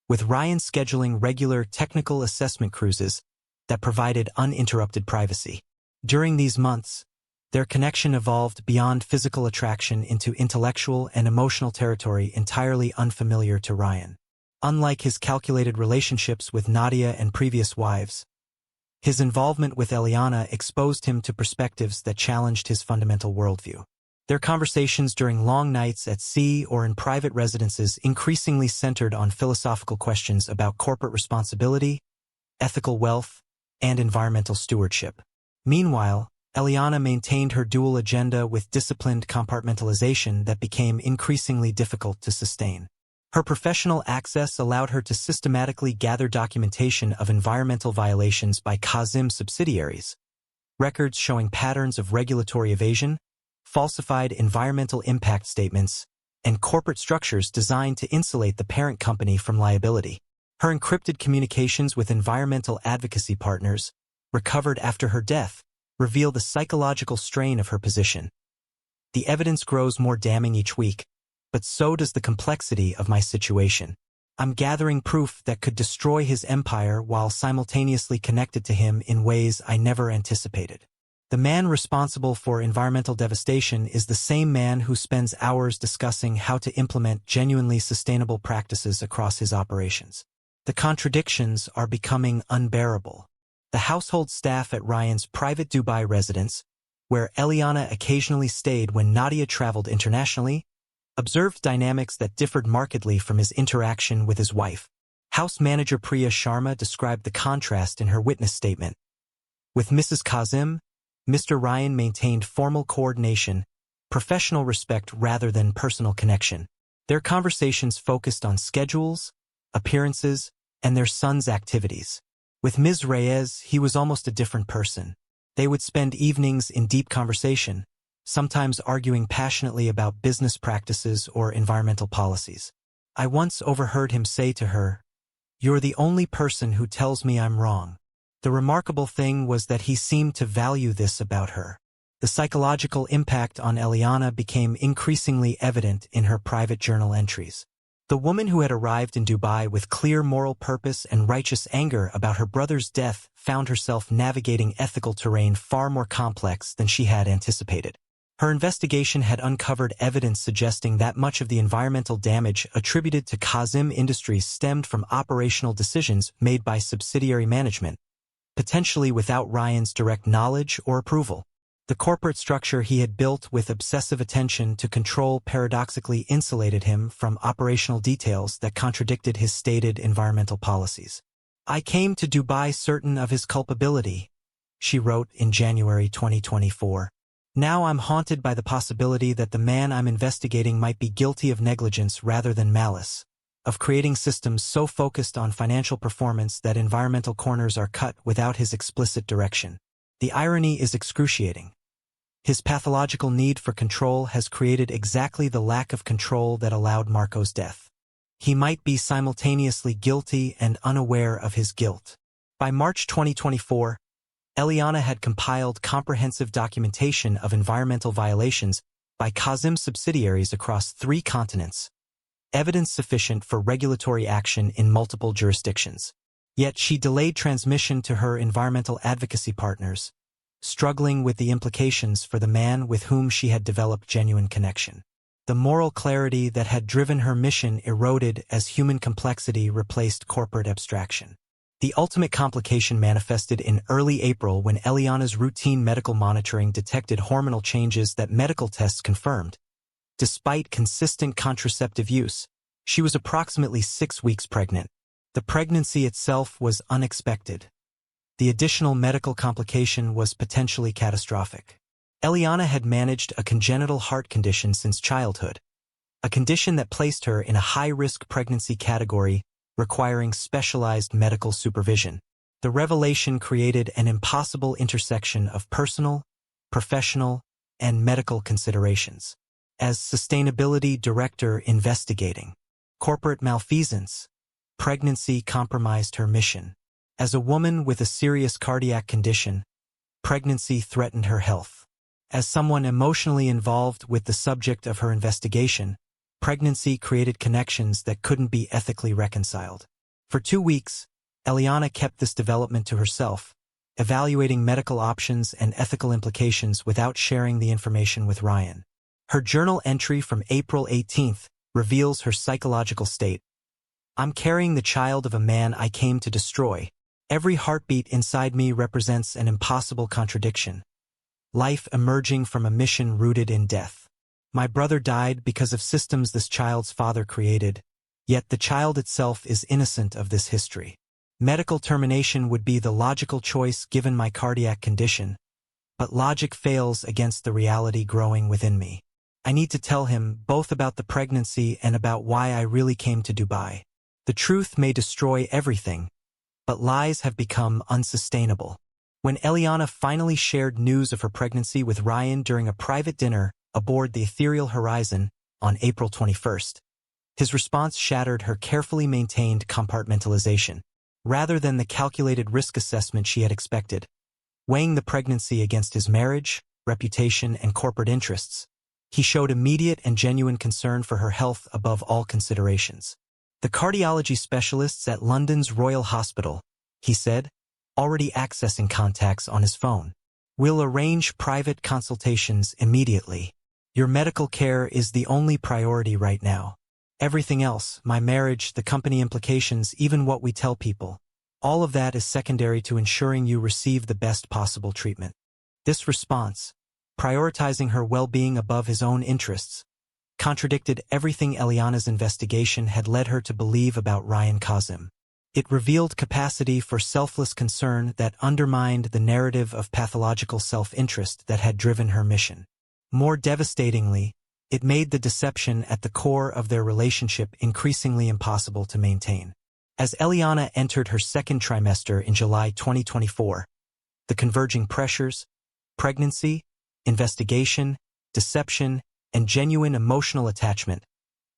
Speaker 1: with Rayan scheduling regular technical assessment cruises that provided uninterrupted privacy. During these months, their connection evolved beyond physical attraction into intellectual and emotional territory entirely unfamiliar to Rayan. Unlike his calculated relationships with Nadia and previous wives, his involvement with Eliana exposed him to perspectives that challenged his fundamental worldview. Their conversations during long nights at sea or in private residences increasingly centered on philosophical questions about corporate responsibility, ethical wealth, and environmental stewardship. Meanwhile, Eliana maintained her dual agenda with disciplined compartmentalization that became increasingly difficult to sustain. Her professional access allowed her to systematically gather documentation of environmental violations by Kazim subsidiaries, records showing patterns of regulatory evasion, falsified environmental impact statements, and corporate structures designed to insulate the parent company from liability. Her encrypted communications with environmental advocacy partners, recovered after her death, reveal the psychological strain of her position. The evidence grows more damning each week, but so does the complexity of my situation. I'm gathering proof that could destroy his empire while simultaneously connected to him in ways I never anticipated. The man responsible for environmental devastation is the same man who spends hours discussing how to implement genuinely sustainable practices across his operations. The contradictions are becoming unbearable. The household staff at Rayan's private Dubai residence, where Eliana occasionally stayed when Nadia traveled internationally, observed dynamics that differed markedly from his interaction with his wife. House manager Priya Sharma described the contrast in her witness statement. With Mrs. Kazim, Mr. Rayan maintained formal coordination, professional respect rather than personal connection. Their conversations focused on schedules, appearances, and their son's activities. With Ms. Reyes, he was almost a different person. They would spend evenings in deep conversation, sometimes arguing passionately about business practices or environmental policies. I once overheard him say to her, "You're the only person who tells me I'm wrong." The remarkable thing was that he seemed to value this about her. The psychological impact on Eliana became increasingly evident in her private journal entries. The woman who had arrived in Dubai with clear moral purpose and righteous anger about her brother's death found herself navigating ethical terrain far more complex than she had anticipated. Her investigation had uncovered evidence suggesting that much of the environmental damage attributed to Kazim Industries stemmed from operational decisions made by subsidiary management, potentially without Rayan's direct knowledge or approval. The corporate structure he had built with obsessive attention to control paradoxically insulated him from operational details that contradicted his stated environmental policies. "I came to Dubai certain of his culpability," she wrote in January 2024. "Now I'm haunted by the possibility that the man I'm investigating might be guilty of negligence rather than malice, of creating systems so focused on financial performance that environmental corners are cut without his explicit direction. The irony is excruciating. His pathological need for control has created exactly the lack of control that allowed Marco's death. He might be simultaneously guilty and unaware of his guilt. By March 2024, Eliana had compiled comprehensive documentation of environmental violations by Kazim subsidiaries across 3 continents, evidence sufficient for regulatory action in multiple jurisdictions. Yet she delayed transmission to her environmental advocacy partners, struggling with the implications for the man with whom she had developed genuine connection. The moral clarity that had driven her mission eroded as human complexity replaced corporate abstraction. The ultimate complication manifested in early April when Eliana's routine medical monitoring detected hormonal changes that medical tests confirmed. Despite consistent contraceptive use, she was approximately 6 weeks pregnant. The pregnancy itself was unexpected. The additional medical complication was potentially catastrophic. Eliana had managed a congenital heart condition since childhood, a condition that placed her in a high-risk pregnancy category requiring specialized medical supervision. The revelation created an impossible intersection of personal, professional, and medical considerations. As sustainability director investigating corporate malfeasance, pregnancy compromised her mission. As a woman with a serious cardiac condition, pregnancy threatened her health. As someone emotionally involved with the subject of her investigation, pregnancy created connections that couldn't be ethically reconciled. For 2 weeks, Eliana kept this development to herself, evaluating medical options and ethical implications without sharing the information with Rayan. Her journal entry from April 18th reveals her psychological state. "I'm carrying the child of a man I came to destroy. Every heartbeat inside me represents an impossible contradiction. Life emerging from a mission rooted in death. My brother died because of systems this child's father created, yet the child itself is innocent of this history. Medical termination would be the logical choice given my cardiac condition, but logic fails against the reality growing within me. I need to tell him both about the pregnancy and about why I really came to Dubai. The truth may destroy everything, but lies have become unsustainable." When Eliana finally shared news of her pregnancy with Rayan during a private dinner aboard the Ethereal Horizon on April 21st, his response shattered her carefully maintained compartmentalization. Rather than the calculated risk assessment she had expected, weighing the pregnancy against his marriage, reputation, and corporate interests, he showed immediate and genuine concern for her health above all considerations. "The cardiology specialists at London's Royal Hospital," he said, already accessing contacts on his phone, "will arrange private consultations immediately. Your medical care is the only priority right now. Everything else, my marriage, the company implications, even what we tell people, all of that is secondary to ensuring you receive the best possible treatment." This response, prioritizing her well-being above his own interests, contradicted everything Eliana's investigation had led her to believe about Rayan Kazim. It revealed capacity for selfless concern that undermined the narrative of pathological self-interest that had driven her mission. More devastatingly, it made the deception at the core of their relationship increasingly impossible to maintain. As Eliana entered her 2nd trimester in July 2024, the converging pressures, pregnancy, investigation, deception, and genuine emotional attachment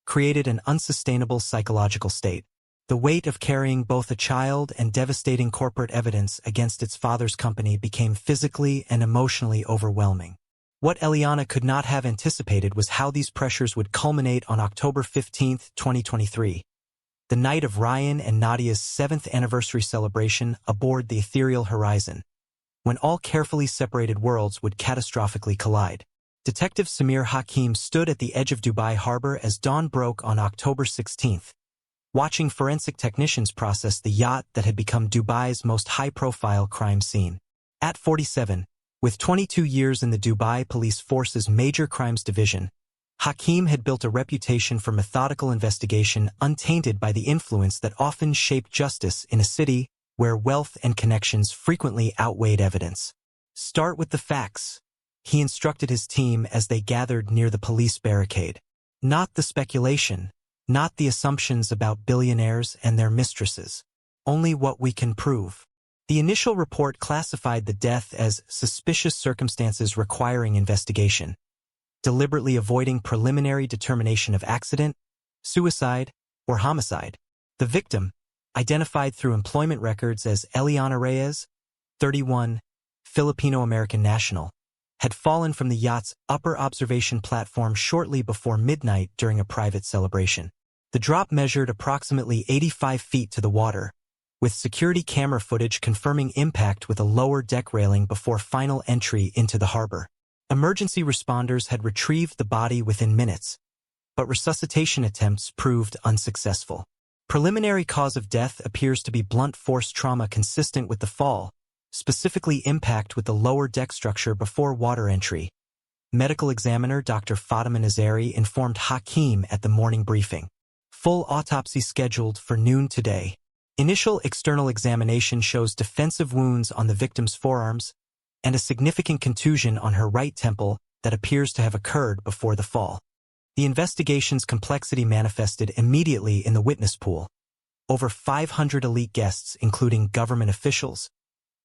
Speaker 1: created an unsustainable psychological state. The weight of carrying both a child and devastating corporate evidence against its father's company became physically and emotionally overwhelming. What Eliana could not have anticipated was how these pressures would culminate on October 15, 2023, the night of Rayan and Nadia's 7th anniversary celebration aboard the Ethereal Horizon, when all carefully separated worlds would catastrophically collide. Detective Samir Hakim stood at the edge of Dubai Harbor as dawn broke on October 16, watching forensic technicians process the yacht that had become Dubai's most high-profile crime scene. At 47, with 22 years in the Dubai Police Force's Major Crimes Division, Hakim had built a reputation for methodical investigation untainted by the influence that often shaped justice in a city where wealth and connections frequently outweighed evidence. "Start with the facts," he instructed his team as they gathered near the police barricade. "Not the speculation, not the assumptions about billionaires and their mistresses, only what we can prove. The initial report classified the death as suspicious circumstances requiring investigation, deliberately avoiding preliminary determination of accident, suicide, or homicide. The victim, identified through employment records as Eliana Reyes, 31, Filipino-American national, had fallen from the yacht's upper observation platform shortly before midnight during a private celebration. The drop measured approximately 85 feet to the water, with security camera footage confirming impact with a lower deck railing before final entry into the harbor. Emergency responders had retrieved the body within minutes, but resuscitation attempts proved unsuccessful. Preliminary cause of death appears to be blunt force trauma consistent with the fall, specifically impact with the lower deck structure before water entry. Medical examiner Dr. Fatima Nazari informed Hakim at the morning briefing. Full autopsy scheduled for noon today. Initial external examination shows defensive wounds on the victim's forearms and a significant contusion on her right temple that appears to have occurred before the fall. The investigation's complexity manifested immediately in the witness pool. Over 500 elite guests, including government officials,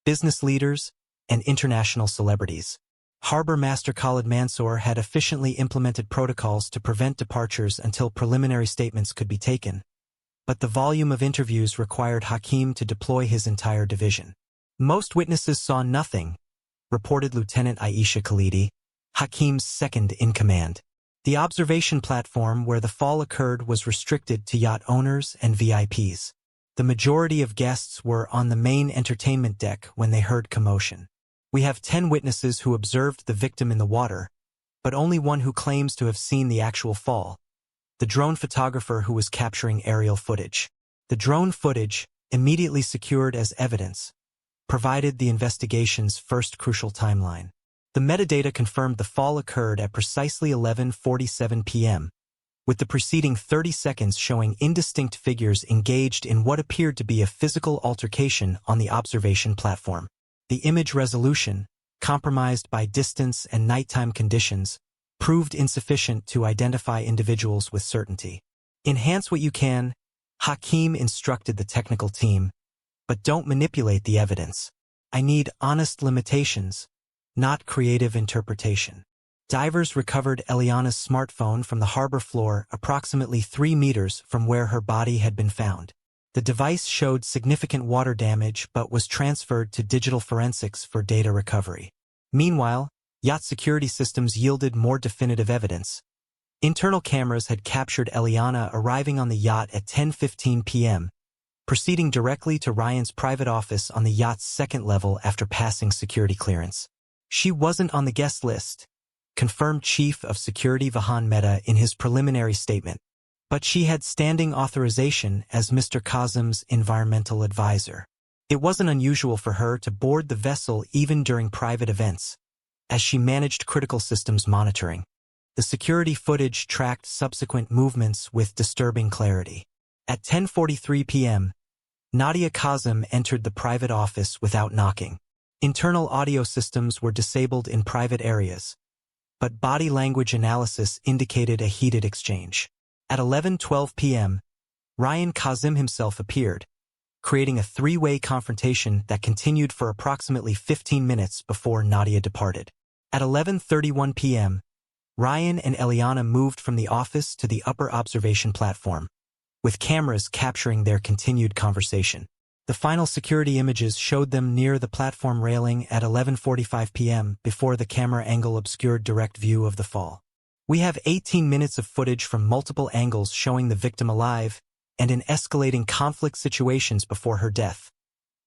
Speaker 1: business leaders, and international celebrities. Harbor Master Khalid Mansour had efficiently implemented protocols to prevent departures until preliminary statements could be taken, but the volume of interviews required Hakim to deploy his entire division. Most witnesses saw nothing, reported Lieutenant Aisha Khalidi, Hakim's second-in-command. The observation platform where the fall occurred was restricted to yacht owners and VIPs. The majority of guests were on the main entertainment deck when they heard commotion. We have 10 witnesses who observed the victim in the water, but only one who claims to have seen the actual fall, the drone photographer who was capturing aerial footage. The drone footage, immediately secured as evidence, provided the investigation's first crucial timeline. The metadata confirmed the fall occurred at precisely 11:47 p.m., with the preceding 30 seconds showing indistinct figures engaged in what appeared to be a physical altercation on the observation platform. The image resolution, compromised by distance and nighttime conditions, proved insufficient to identify individuals with certainty. Enhance what you can, Hakim instructed the technical team, but don't manipulate the evidence. I need honest limitations, not creative interpretation. Divers recovered Eliana's smartphone from the harbor floor approximately 3 meters from where her body had been found. The device showed significant water damage but was transferred to digital forensics for data recovery. Meanwhile, yacht security systems yielded more definitive evidence. Internal cameras had captured Eliana arriving on the yacht at 10:15 p.m., proceeding directly to Rayan's private office on the yacht's second level after passing security clearance. She wasn't on the guest list, confirmed Chief of Security Vahan Mehta in his preliminary statement, but she had standing authorization as Mr. Kazim's environmental advisor. It wasn't unusual for her to board the vessel even during private events, as she managed critical systems monitoring. The security footage tracked subsequent movements with disturbing clarity. At 10:43 p.m., Nadia Kazim entered the private office without knocking. Internal audio systems were disabled in private areas, but body language analysis indicated a heated exchange. At 11:12 p.m., Rayan Kazim himself appeared, creating a three-way confrontation that continued for approximately 15 minutes before Nadia departed. At 11:31 p.m., Rayan and Eliana moved from the office to the upper observation platform, with cameras capturing their continued conversation. The final security images showed them near the platform railing at 11:45 p.m. before the camera angle obscured direct view of the fall. We have 18 minutes of footage from multiple angles showing the victim alive and in escalating conflict situations before her death,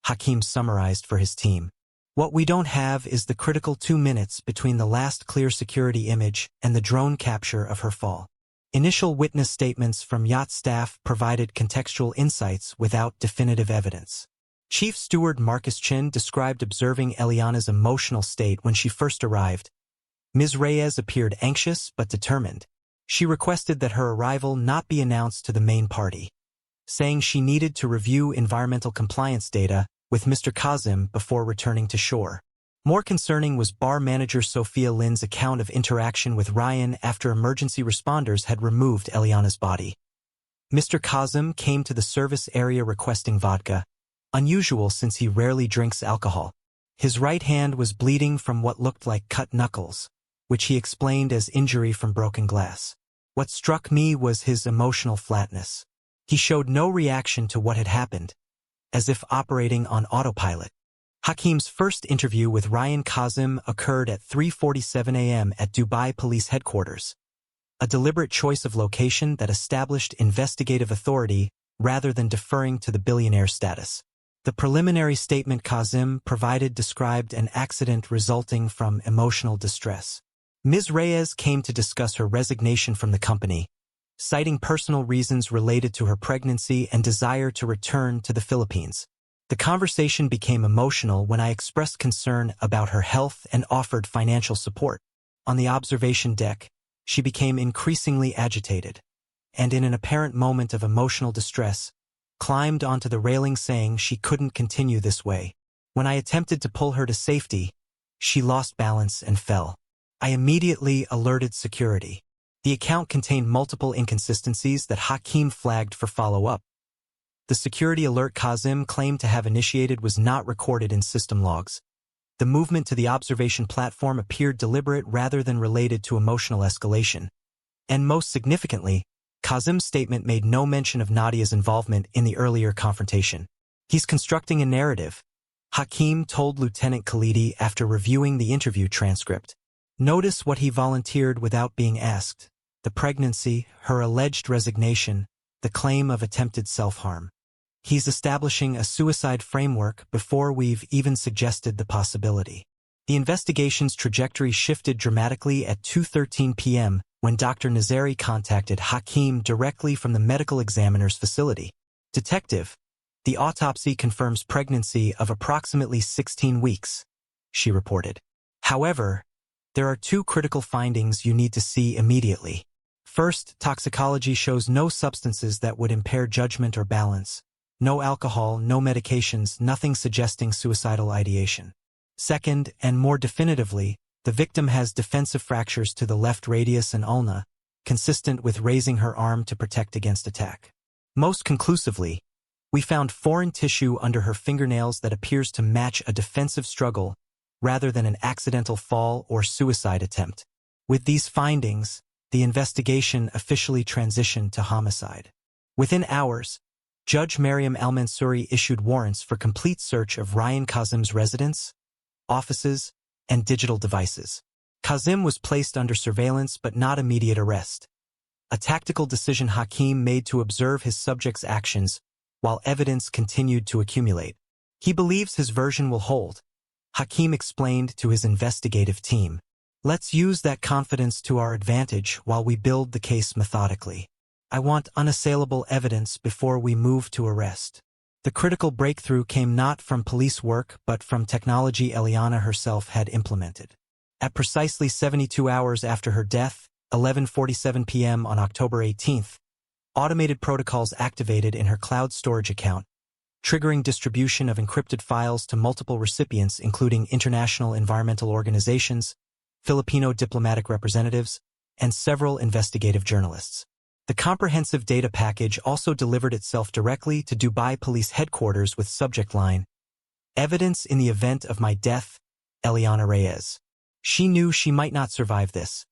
Speaker 1: Hakim summarized for his team. What we don't have is the critical 2 minutes between the last clear security image and the drone capture of her fall. Initial witness statements from yacht staff provided contextual insights without definitive evidence. Chief Steward Marcus Chin described observing Eliana's emotional state when she first arrived. Ms. Reyes appeared anxious but determined. She requested that her arrival not be announced to the main party, saying she needed to review environmental compliance data with Mr. Kazim before returning to shore. More concerning was bar manager Sophia Lin's account of interaction with Rayan after emergency responders had removed Eliana's body. Mr. Kazim came to the service area requesting vodka, unusual since he rarely drinks alcohol. His right hand was bleeding from what looked like cut knuckles, which he explained as injury from broken glass. What struck me was his emotional flatness. He showed no reaction to what had happened, as if operating on autopilot. Hakim's first interview with Rayan Kazim occurred at 3:47 a.m. at Dubai Police Headquarters, a deliberate choice of location that established investigative authority rather than deferring to the billionaire status. The preliminary statement Kazim provided described an accident resulting from emotional distress. Ms. Reyes came to discuss her resignation from the company, citing personal reasons related to her pregnancy and desire to return to the Philippines. The conversation became emotional when I expressed concern about her health and offered financial support. On the observation deck, she became increasingly agitated, and in an apparent moment of emotional distress, climbed onto the railing saying she couldn't continue this way. When I attempted to pull her to safety, she lost balance and fell. I immediately alerted security. The account contained multiple inconsistencies that Hakim flagged for follow-up. The security alert Kazim claimed to have initiated was not recorded in system logs. The movement to the observation platform appeared deliberate rather than related to emotional escalation. And most significantly, Kazim's statement made no mention of Nadia's involvement in the earlier confrontation. He's constructing a narrative, Hakim told Lieutenant Khalidi after reviewing the interview transcript. Notice what he volunteered without being asked: the pregnancy, her alleged resignation, the claim of attempted self-harm. He's establishing a suicide framework before we've even suggested the possibility. The investigation's trajectory shifted dramatically at 2:13 p.m. when Dr. Nazari contacted Hakim directly from the medical examiner's facility. Detective, the autopsy confirms pregnancy of approximately 16 weeks, she reported. However, there are two critical findings you need to see immediately. First, toxicology shows no substances that would impair judgment or balance. No alcohol, no medications, nothing suggesting suicidal ideation. Second, and more definitively, the victim has defensive fractures to the left radius and ulna, consistent with raising her arm to protect against attack. Most conclusively, we found foreign tissue under her fingernails that appears to match a defensive struggle rather than an accidental fall or suicide attempt. With these findings, the investigation officially transitioned to homicide. Within hours, Judge Mariam Al-Mansouri issued warrants for complete search of Rayan Kazim's residence, offices, and digital devices. Kazim was placed under surveillance but not immediate arrest, a tactical decision Hakim made to observe his subject's actions while evidence continued to accumulate. He believes his version will hold, Hakim explained to his investigative team. Let's use that confidence to our advantage while we build the case methodically. I want unassailable evidence before we move to arrest. The critical breakthrough came not from police work but from technology Eliana herself had implemented. At precisely 72 hours after her death, 11:47 p.m. on October 18th, automated protocols activated in her cloud storage account, triggering distribution of encrypted files to multiple recipients including international environmental organizations, Filipino diplomatic representatives, and several investigative journalists. The comprehensive data package also delivered itself directly to Dubai Police Headquarters with subject line, "Evidence in the event of my death, Eliana Reyes." She knew she might not survive this.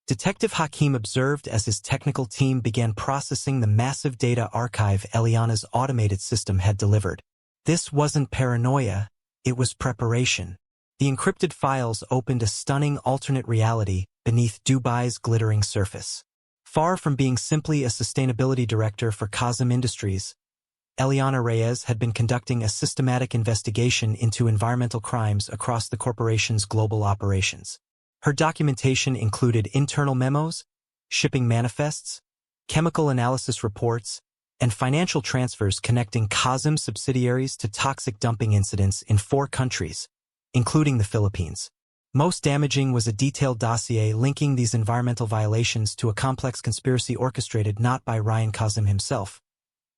Speaker 1: Detective Hakim observed as his technical team began processing the massive data archive Eliana's automated system had delivered. This wasn't paranoia, it was preparation. The encrypted files opened a stunning alternate reality beneath Dubai's glittering surface. Far from being simply a sustainability director for Kazim Industries, Eliana Reyes had been conducting a systematic investigation into environmental crimes across the corporation's global operations. Her documentation included internal memos, shipping manifests, chemical analysis reports, and financial transfers connecting Kazim subsidiaries to toxic dumping incidents in 4 countries, including the Philippines. Most damaging was a detailed dossier linking these environmental violations to a complex conspiracy orchestrated not by Rayan Kazim himself,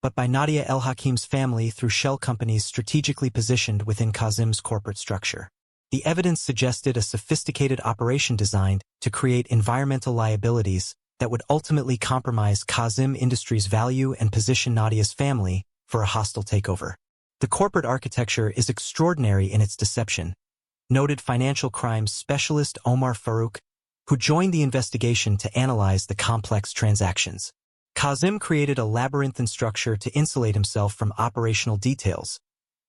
Speaker 1: but by Nadia El Hakim's family through shell companies strategically positioned within Kazim's corporate structure. The evidence suggested a sophisticated operation designed to create environmental liabilities that would ultimately compromise Kazim Industries' value and position Nadia's family for a hostile takeover. The corporate architecture is extraordinary in its deception. Noted financial crimes specialist Omar Farouk, who joined the investigation to analyze the complex transactions. Kazim created a labyrinthine structure to insulate himself from operational details,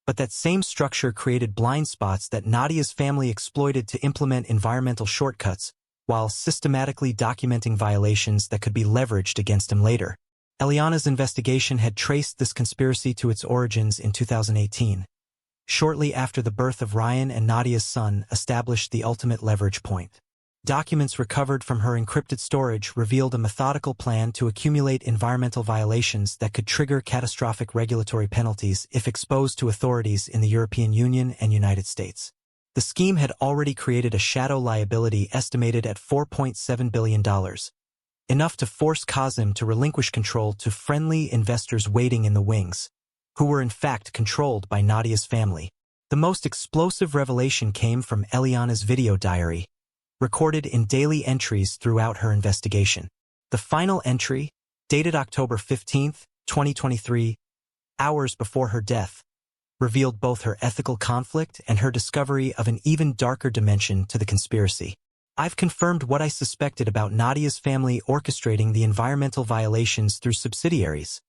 Speaker 1: but that same structure created blind spots that Nadia's family exploited to implement environmental shortcuts, while systematically documenting violations that could be leveraged against him later. Eliana's investigation had traced this conspiracy to its origins in 2018. Shortly after the birth of Rayan and Nadia's son established the ultimate leverage point. Documents recovered from her encrypted storage revealed a methodical plan to accumulate environmental violations that could trigger catastrophic regulatory penalties if exposed to authorities in the European Union and United States. The scheme had already created a shadow liability estimated at $4.7 billion, enough to force Kazim to relinquish control to friendly investors waiting in the wings, who were in fact controlled by Nadia's family. The most explosive revelation came from Eliana's video diary, recorded in daily entries throughout her investigation. The final entry, dated October 15, 2023, hours before her death, revealed both her ethical conflict and her discovery of an even darker dimension to the conspiracy. I've confirmed what I suspected about Nadia's family orchestrating the environmental violations through subsidiaries,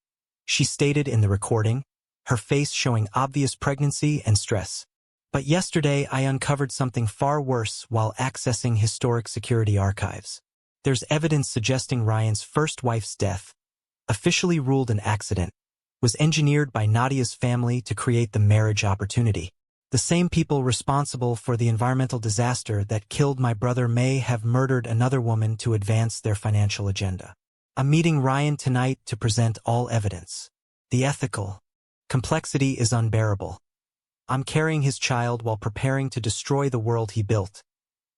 Speaker 1: she stated in the recording, her face showing obvious pregnancy and stress. But yesterday I uncovered something far worse while accessing historic security archives. There's evidence suggesting Rayan's first wife's death, officially ruled an accident, was engineered by Nadia's family to create the marriage opportunity. The same people responsible for the environmental disaster that killed my brother may have murdered another woman to advance their financial agenda. I'm meeting Rayan tonight to present all evidence. The ethical complexity is unbearable. I'm carrying his child while preparing to destroy the world he built.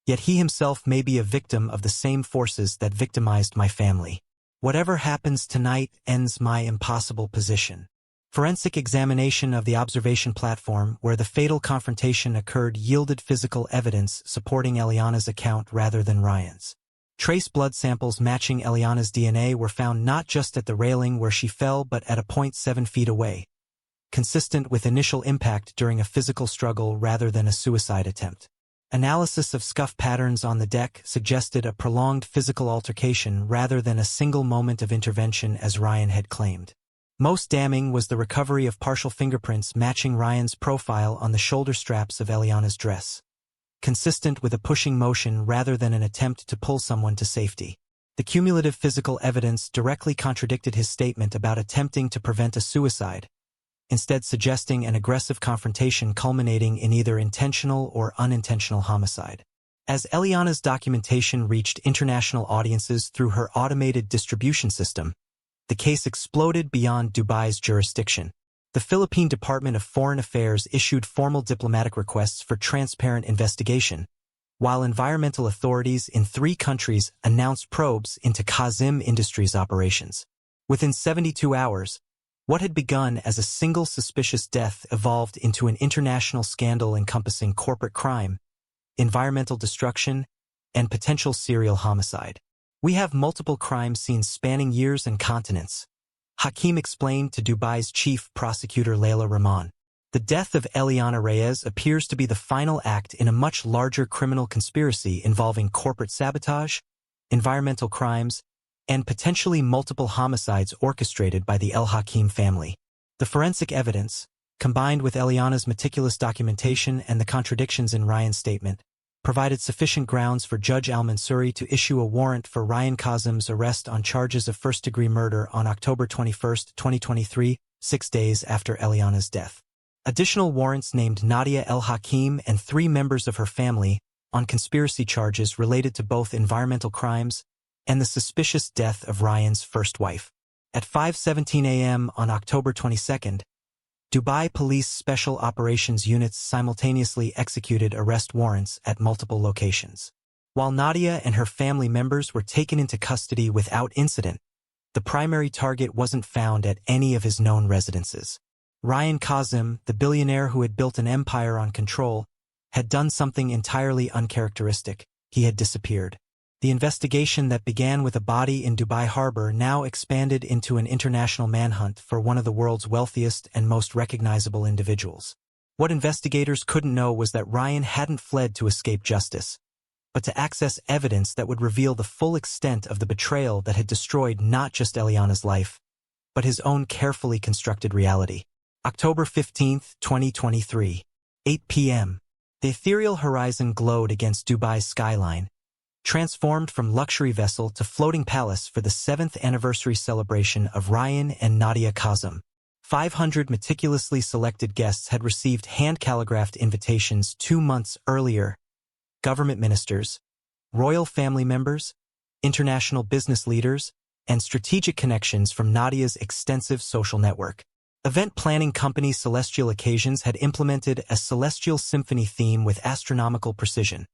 Speaker 1: Yet he himself may be a victim of the same forces that victimized my family. Whatever happens tonight ends my impossible position. Forensic examination of the observation platform where the fatal confrontation occurred yielded physical evidence supporting Eliana's account rather than Rayan's. Trace blood samples matching Eliana's DNA were found not just at the railing where she fell but at a point 7 feet away, consistent with initial impact during a physical struggle rather than a suicide attempt. Analysis of scuff patterns on the deck suggested a prolonged physical altercation rather than a single moment of intervention as Rayan had claimed. Most damning was the recovery of partial fingerprints matching Rayan's profile on the shoulder straps of Eliana's dress, consistent with a pushing motion rather than an attempt to pull someone to safety. The cumulative physical evidence directly contradicted his statement about attempting to prevent a suicide, instead suggesting an aggressive confrontation culminating in either intentional or unintentional homicide. As Eliana's documentation reached international audiences through her automated distribution system, the case exploded beyond Dubai's jurisdiction. The Philippine Department of Foreign Affairs issued formal diplomatic requests for transparent investigation, while environmental authorities in 3 countries announced probes into Kazim Industries' operations. Within 72 hours, what had begun as a single suspicious death evolved into an international scandal encompassing corporate crime, environmental destruction, and potential serial homicide. We have multiple crime scenes spanning years and continents, Hakim explained to Dubai's chief prosecutor Layla Rahman. The death of Eliana Reyes appears to be the final act in a much larger criminal conspiracy involving corporate sabotage, environmental crimes, and potentially multiple homicides orchestrated by the El Hakim family. The forensic evidence, combined with Eliana's meticulous documentation and the contradictions in Rayan's statement, provided sufficient grounds for Judge Al-Mansouri to issue a warrant for Rayan Kazim's arrest on charges of first-degree murder on October 21, 2023, 6 days after Eliana's death. Additional warrants named Nadia El Hakim and 3 members of her family on conspiracy charges related to both environmental crimes and the suspicious death of Rayan's first wife. At 5:17 a.m. on October 22, Dubai Police Special Operations Units simultaneously executed arrest warrants at multiple locations. While Nadia and her family members were taken into custody without incident, the primary target wasn't found at any of his known residences. Rayan Kazim, the billionaire who had built an empire on control, had done something entirely uncharacteristic. He had disappeared. The investigation that began with a body in Dubai harbor now expanded into an international manhunt for one of the world's wealthiest and most recognizable individuals. What investigators couldn't know was that Rayan hadn't fled to escape justice, but to access evidence that would reveal the full extent of the betrayal that had destroyed not just Eliana's life, but his own carefully constructed reality. October 15, 2023, 8 p.m. The Ethereal Horizon glowed against Dubai's skyline, transformed from luxury vessel to floating palace for the 7th anniversary celebration of Rayan and Rayan Kazim. 500 meticulously selected guests had received hand-calligraphed invitations 2 months earlier. Government ministers, royal family members, international business leaders, and strategic connections from Nadia's extensive social network. Event planning company Celestial Occasions had implemented a celestial symphony theme with astronomical precision.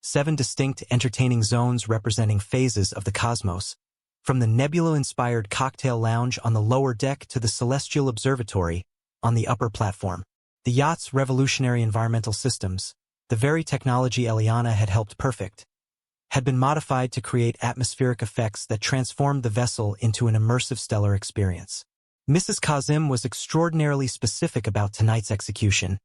Speaker 1: 7 distinct entertaining zones representing phases of the cosmos, from the nebula-inspired cocktail lounge on the lower deck to the celestial observatory on the upper platform. The yacht's revolutionary environmental systems, the very technology Eliana had helped perfect, had been modified to create atmospheric effects that transformed the vessel into an immersive stellar experience. Mrs. Kazim was extraordinarily specific about tonight's execution.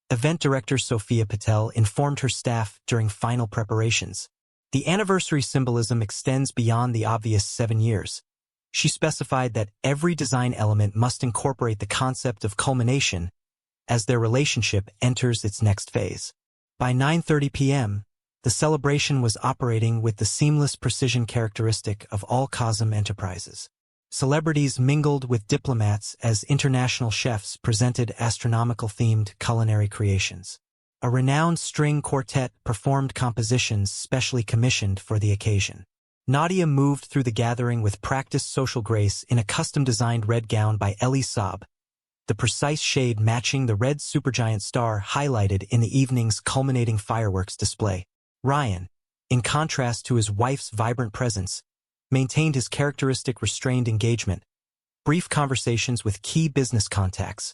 Speaker 1: Event director Sophia Patel informed her staff during final preparations. The anniversary symbolism extends beyond the obvious 7 years. She specified that every design element must incorporate the concept of culmination as their relationship enters its next phase. By 9:30 p.m., the celebration was operating with the seamless precision characteristic of all Kazim enterprises. Celebrities mingled with diplomats as international chefs presented astronomical-themed culinary creations. A renowned string quartet performed compositions specially commissioned for the occasion. Nadia moved through the gathering with practiced social grace in a custom-designed red gown by Elie Saab, the precise shade matching the red supergiant star highlighted in the evening's culminating fireworks display. Rayan, in contrast to his wife's vibrant presence, maintained his characteristic restrained engagement, brief conversations with key business contacts,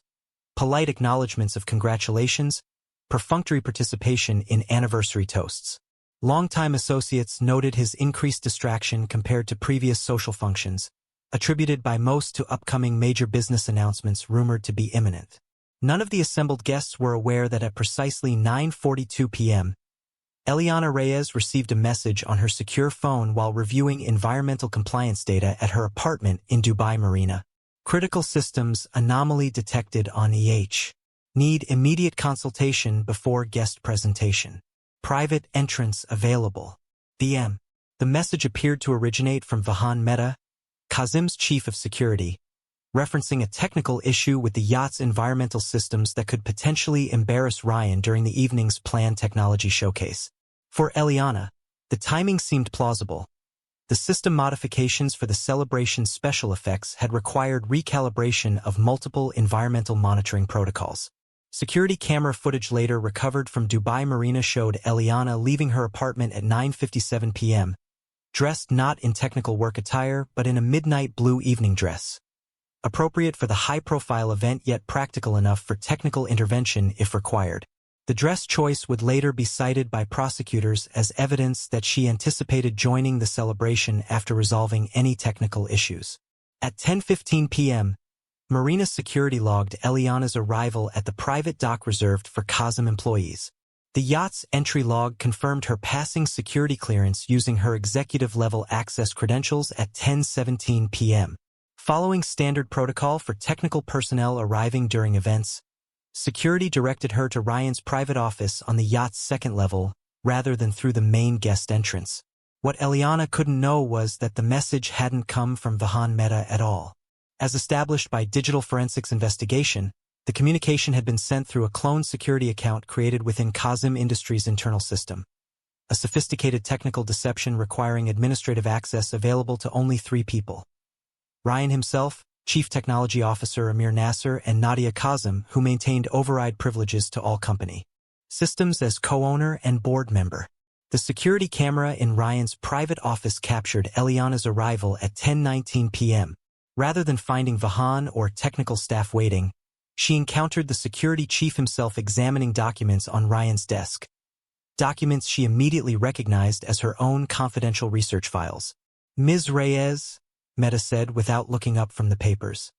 Speaker 1: polite acknowledgments of congratulations, perfunctory participation in anniversary toasts. Longtime associates noted his increased distraction compared to previous social functions, attributed by most to upcoming major business announcements rumored to be imminent. None of the assembled guests were aware that at precisely 9:42 p.m., Eliana Reyes received a message on her secure phone while reviewing environmental compliance data at her apartment in Dubai Marina. Critical systems anomaly detected on EH. Need immediate consultation before guest presentation. Private entrance available. VM. The message appeared to originate from Vahan Mehta, Kazim's chief of security, referencing a technical issue with the yacht's environmental systems that could potentially embarrass Rayan during the evening's planned technology showcase. For Eliana, the timing seemed plausible. The system modifications for the celebration's special effects had required recalibration of multiple environmental monitoring protocols. Security camera footage later recovered from Dubai Marina showed Eliana leaving her apartment at 9:57 p.m., dressed not in technical work attire but in a midnight blue evening dress. Appropriate for the high-profile event yet practical enough for technical intervention if required. The dress choice would later be cited by prosecutors as evidence that she anticipated joining the celebration after resolving any technical issues. At 10:15 p.m., Marina security logged Eliana's arrival at the private dock reserved for Kazim employees. The yacht's entry log confirmed her passing security clearance using her executive-level access credentials at 10:17 p.m. Following standard protocol for technical personnel arriving during events, security directed her to Rayan's private office on the yacht's second level rather than through the main guest entrance. What Eliana couldn't know was that the message hadn't come from Vahan Mehta at all. As established by digital forensics investigation, the communication had been sent through a cloned security account created within Kazim Industries' internal system. A sophisticated technical deception requiring administrative access available to only 3 people. Rayan himself, Chief Technology Officer Amir Nasser, and Rayan Kazim, who maintained override privileges to all company systems as co-owner and board member. The security camera in Rayan's private office captured Eliana's arrival at 10:19 p.m. Rather than finding Vahan or technical staff waiting, she encountered the security chief himself examining documents on Rayan's desk. documents she immediately recognized as her own confidential research files. "Ms. Reyes," Meta said without looking up from the papers.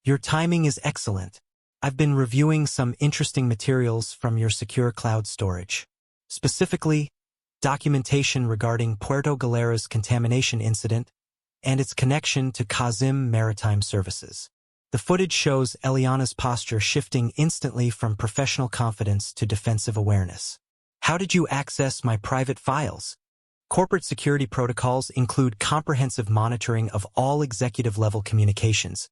Speaker 1: "Your timing is excellent. I've been reviewing some interesting materials from your secure cloud storage. Specifically, documentation regarding Puerto Galera's contamination incident and its connection to Kazim Maritime Services. The footage shows Eliana's posture shifting instantly from professional confidence to defensive awareness. How did you access my private files? Corporate security protocols include comprehensive monitoring of all executive-level communications,"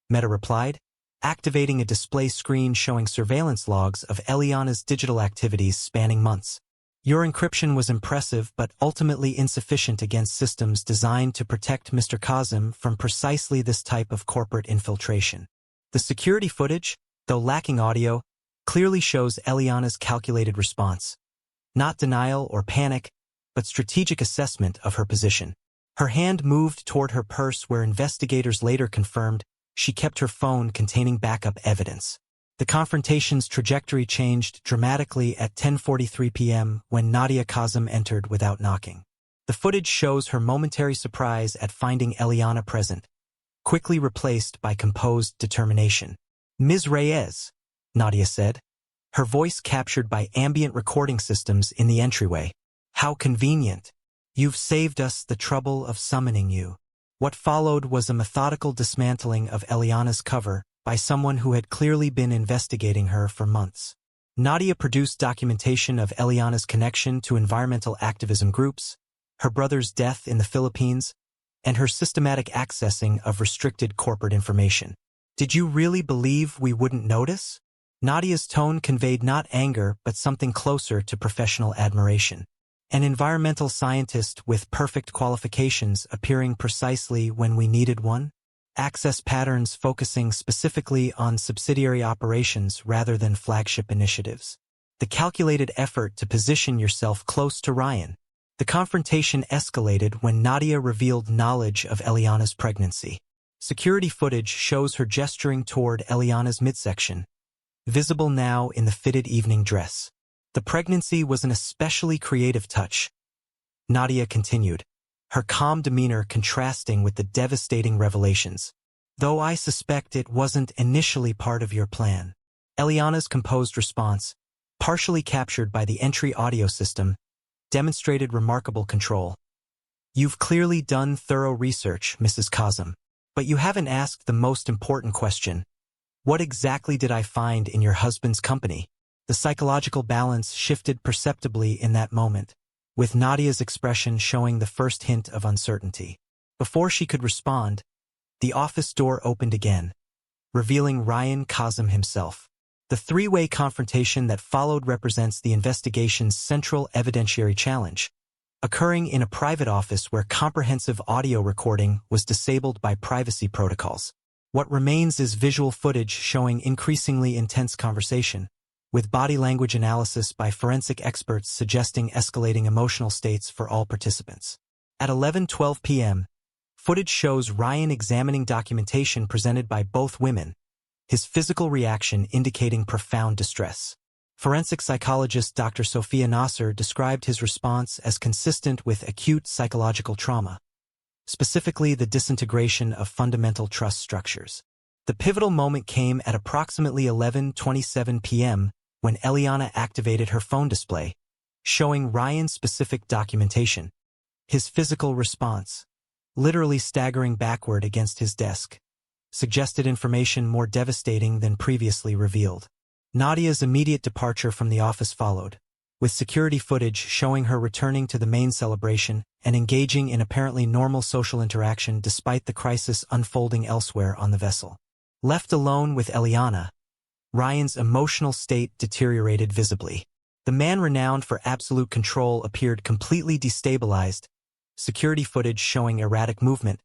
Speaker 1: Meta replied, activating a display screen showing surveillance logs of Eliana's digital activities spanning months. "Your encryption was impressive but ultimately insufficient against systems designed to protect Mr. Kazim from precisely this type of corporate infiltration." The security footage, though lacking audio, clearly shows Eliana's calculated response. Not denial or panic, but strategic assessment of her position. Her hand moved toward her purse where investigators later confirmed she kept her phone containing backup evidence. The confrontation's trajectory changed dramatically at 10:43 p.m. when Nadia Kazim entered without knocking. The footage shows her momentary surprise at finding Eliana present, quickly replaced by composed determination. "Ms. Reyes," Nadia said, her voice captured by ambient recording systems in the entryway. "How convenient. You've saved us the trouble of summoning you." What followed was a methodical dismantling of Eliana's cover by someone who had clearly been investigating her for months. Nadia produced documentation of Eliana's connection to environmental activism groups, her brother's death in the Philippines, and her systematic accessing of restricted corporate information. "Did you really believe we wouldn't notice?" Nadia's tone conveyed not anger but something closer to professional admiration. An environmental scientist with perfect qualifications appearing precisely when we needed one? Access patterns focusing specifically on subsidiary operations rather than flagship initiatives. The calculated effort to position yourself close to Rayan. The confrontation escalated when Nadia revealed knowledge of Eliana's pregnancy. Security footage shows her gesturing toward Eliana's midsection, visible now in the fitted evening dress. The pregnancy was an especially creative touch, Nadia continued, her calm demeanor contrasting with the devastating revelations. "Though I suspect it wasn't initially part of your plan." Eliana's composed response, partially captured by the entry audio system, demonstrated remarkable control. "You've clearly done thorough research, Mrs. Kazim, but you haven't asked the most important question. What exactly did I find in your husband's company?" The psychological balance shifted perceptibly in that moment, with Nadia's expression showing the first hint of uncertainty. Before she could respond, the office door opened again, revealing Rayan Kazim himself. The three-way confrontation that followed represents the investigation's central evidentiary challenge, occurring in a private office where comprehensive audio recording was disabled by privacy protocols. What remains is visual footage showing increasingly intense conversation, with body language analysis by forensic experts suggesting escalating emotional states for all participants. At 11:12 p.m., footage shows Rayan examining documentation presented by both women, his physical reaction indicating profound distress. Forensic psychologist Dr. Sophia Nasser described his response as consistent with acute psychological trauma, specifically the disintegration of fundamental trust structures. The pivotal moment came at approximately 11:27 p.m., when Eliana activated her phone display, showing Rayan's specific documentation. His physical response, literally staggering backward against his desk, suggested information more devastating than previously revealed. Nadia's immediate departure from the office followed, with security footage showing her returning to the main celebration and engaging in apparently normal social interaction despite the crisis unfolding elsewhere on the vessel. Left alone with Eliana, Rayan's emotional state deteriorated visibly. The man renowned for absolute control appeared completely destabilized, security footage showing erratic movement,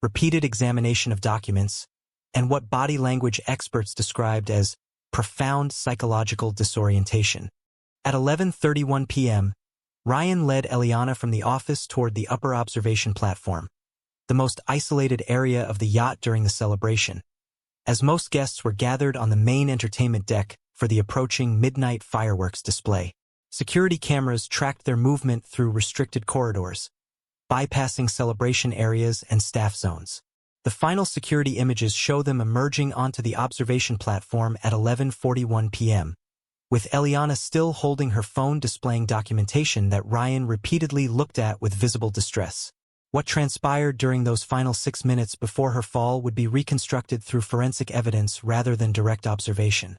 Speaker 1: repeated examination of documents, and what body language experts described as profound psychological disorientation. At 11:31 p.m., Rayan led Eliana from the office toward the upper observation platform, the most isolated area of the yacht during the celebration, as most guests were gathered on the main entertainment deck for the approaching midnight fireworks display. Security cameras tracked their movement through restricted corridors, bypassing celebration areas and staff zones. The final security images show them emerging onto the observation platform at 11:41 p.m., with Eliana still holding her phone displaying documentation that Rayan repeatedly looked at with visible distress. What transpired during those final 6 minutes before her fall would be reconstructed through forensic evidence rather than direct observation,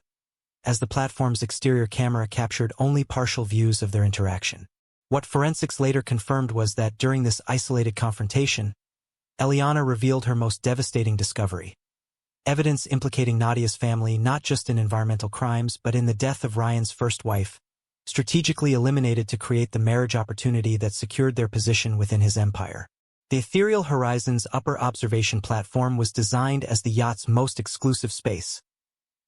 Speaker 1: as the platform's exterior camera captured only partial views of their interaction. What forensics later confirmed was that during this isolated confrontation, Eliana revealed her most devastating discovery: evidence implicating Nadia's family not just in environmental crimes but in the death of Rayan's first wife, strategically eliminated to create the marriage opportunity that secured their position within his empire. The Ethereal Horizon's upper observation platform was designed as the yacht's most exclusive space,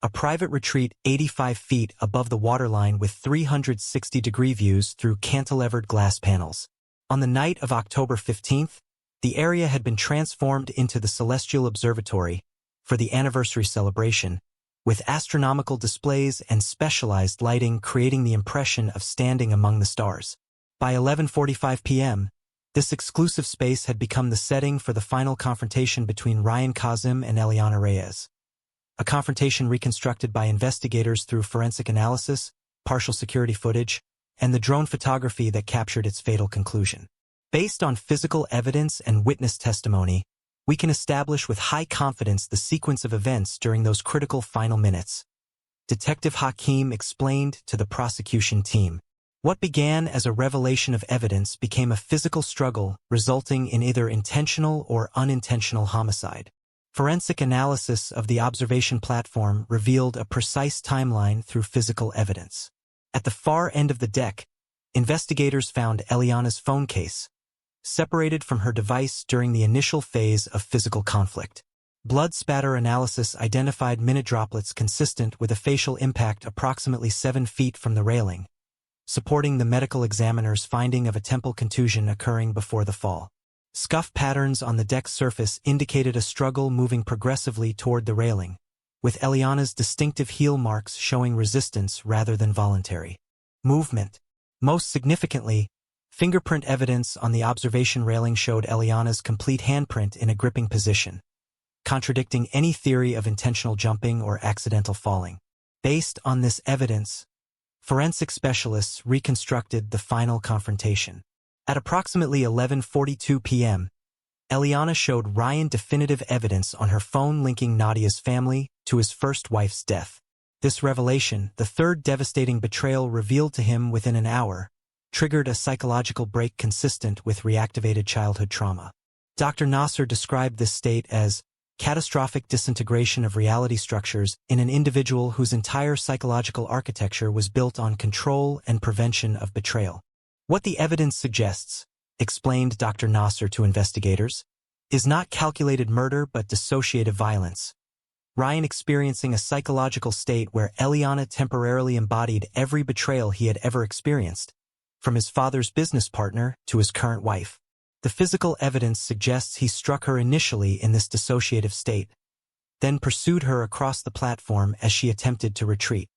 Speaker 1: a private retreat 85 feet above the waterline with 360-degree views through cantilevered glass panels. On the night of October 15th, the area had been transformed into the Celestial Observatory for the anniversary celebration, with astronomical displays and specialized lighting creating the impression of standing among the stars. By 11:45 p.m., this exclusive space had become the setting for the final confrontation between Rayan Kazim and Eliana Reyes. A confrontation reconstructed by investigators through forensic analysis, partial security footage, and the drone photography that captured its fatal conclusion. Based on physical evidence and witness testimony, we can establish with high confidence the sequence of events during those critical final minutes. Detective Hakim explained to the prosecution team. What began as a revelation of evidence became a physical struggle resulting in either intentional or unintentional homicide. Forensic analysis of the observation platform revealed a precise timeline through physical evidence. At the far end of the deck, investigators found Eliana's phone case, separated from her device during the initial phase of physical conflict. Blood spatter analysis identified minute droplets consistent with a facial impact approximately 7 feet from the railing, supporting the medical examiner's finding of a temple contusion occurring before the fall. Scuff patterns on the deck's surface indicated a struggle moving progressively toward the railing, with Eliana's distinctive heel marks showing resistance rather than voluntary movement. Most significantly, fingerprint evidence on the observation railing showed Eliana's complete handprint in a gripping position, contradicting any theory of intentional jumping or accidental falling. Based on this evidence, forensic specialists reconstructed the final confrontation. At approximately 11:42 p.m., Eliana showed Rayan definitive evidence on her phone linking Nadia's family to his first wife's death. This revelation, the third devastating betrayal revealed to him within an hour, triggered a psychological break consistent with reactivated childhood trauma. Dr. Nasser described this state as catastrophic disintegration of reality structures in an individual whose entire psychological architecture was built on control and prevention of betrayal. What the evidence suggests, explained Dr. Nasser to investigators, is not calculated murder but dissociative violence. Rayan experiencing a psychological state where Eliana temporarily embodied every betrayal he had ever experienced, from his father's business partner to his current wife. The physical evidence suggests he struck her initially in this dissociative state, then pursued her across the platform as she attempted to retreat.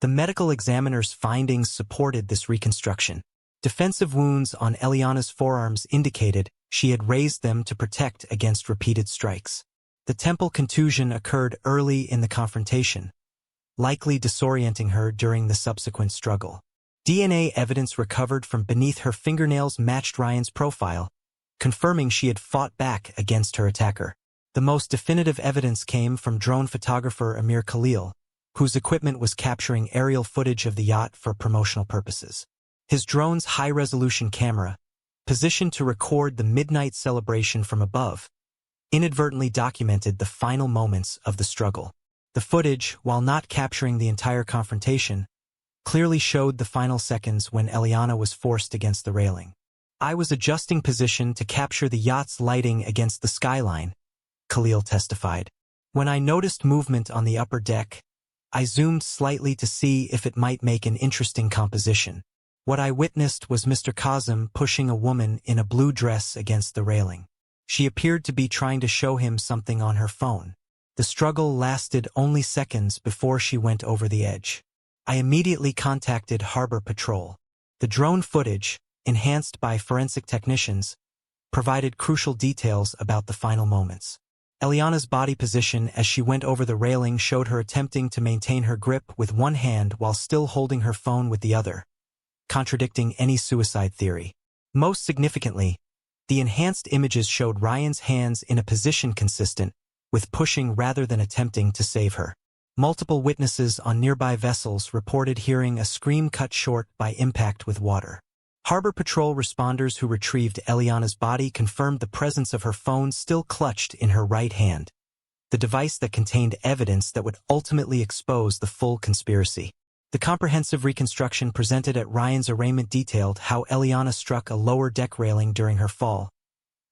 Speaker 1: The medical examiner's findings supported this reconstruction. Defensive wounds on Eliana's forearms indicated she had raised them to protect against repeated strikes. The temple contusion occurred early in the confrontation, likely disorienting her during the subsequent struggle. DNA evidence recovered from beneath her fingernails matched Rayan's profile, confirming she had fought back against her attacker. The most definitive evidence came from drone photographer Amir Khalil, whose equipment was capturing aerial footage of the yacht for promotional purposes. His drone's high-resolution camera, positioned to record the midnight celebration from above, inadvertently documented the final moments of the struggle. The footage, while not capturing the entire confrontation, clearly showed the final seconds when Eliana was forced against the railing. I was adjusting position to capture the yacht's lighting against the skyline, Khalil testified. When I noticed movement on the upper deck, I zoomed slightly to see if it might make an interesting composition. What I witnessed was Mr. Kazim pushing a woman in a blue dress against the railing. She appeared to be trying to show him something on her phone. The struggle lasted only seconds before she went over the edge. I immediately contacted Harbor Patrol. The drone footage, enhanced by forensic technicians, provided crucial details about the final moments. Eliana's body position as she went over the railing showed her attempting to maintain her grip with one hand while still holding her phone with the other, contradicting any suicide theory. Most significantly, the enhanced images showed Rayan's hands in a position consistent with pushing rather than attempting to save her. Multiple witnesses on nearby vessels reported hearing a scream cut short by impact with water. Harbor Patrol responders who retrieved Eliana's body confirmed the presence of her phone still clutched in her right hand, the device that contained evidence that would ultimately expose the full conspiracy. The comprehensive reconstruction presented at Rayan's arraignment detailed how Eliana struck a lower deck railing during her fall,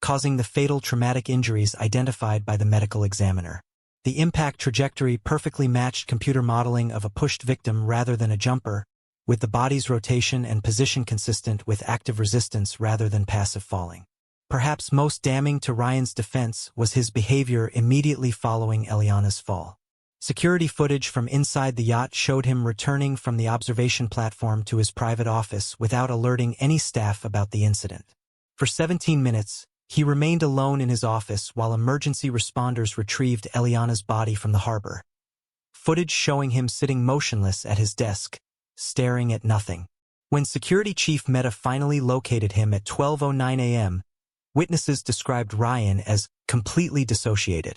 Speaker 1: causing the fatal traumatic injuries identified by the medical examiner. The impact trajectory perfectly matched computer modeling of a pushed victim rather than a jumper, with the body's rotation and position consistent with active resistance rather than passive falling. Perhaps most damning to Rayan's defense was his behavior immediately following Eliana's fall. Security footage from inside the yacht showed him returning from the observation platform to his private office without alerting any staff about the incident. For 17 minutes, he remained alone in his office while emergency responders retrieved Eliana's body from the harbor. Footage showing him sitting motionless at his desk, staring at nothing. When Security Chief Mehta finally located him at 12:09 a.m., witnesses described Rayan as completely dissociated,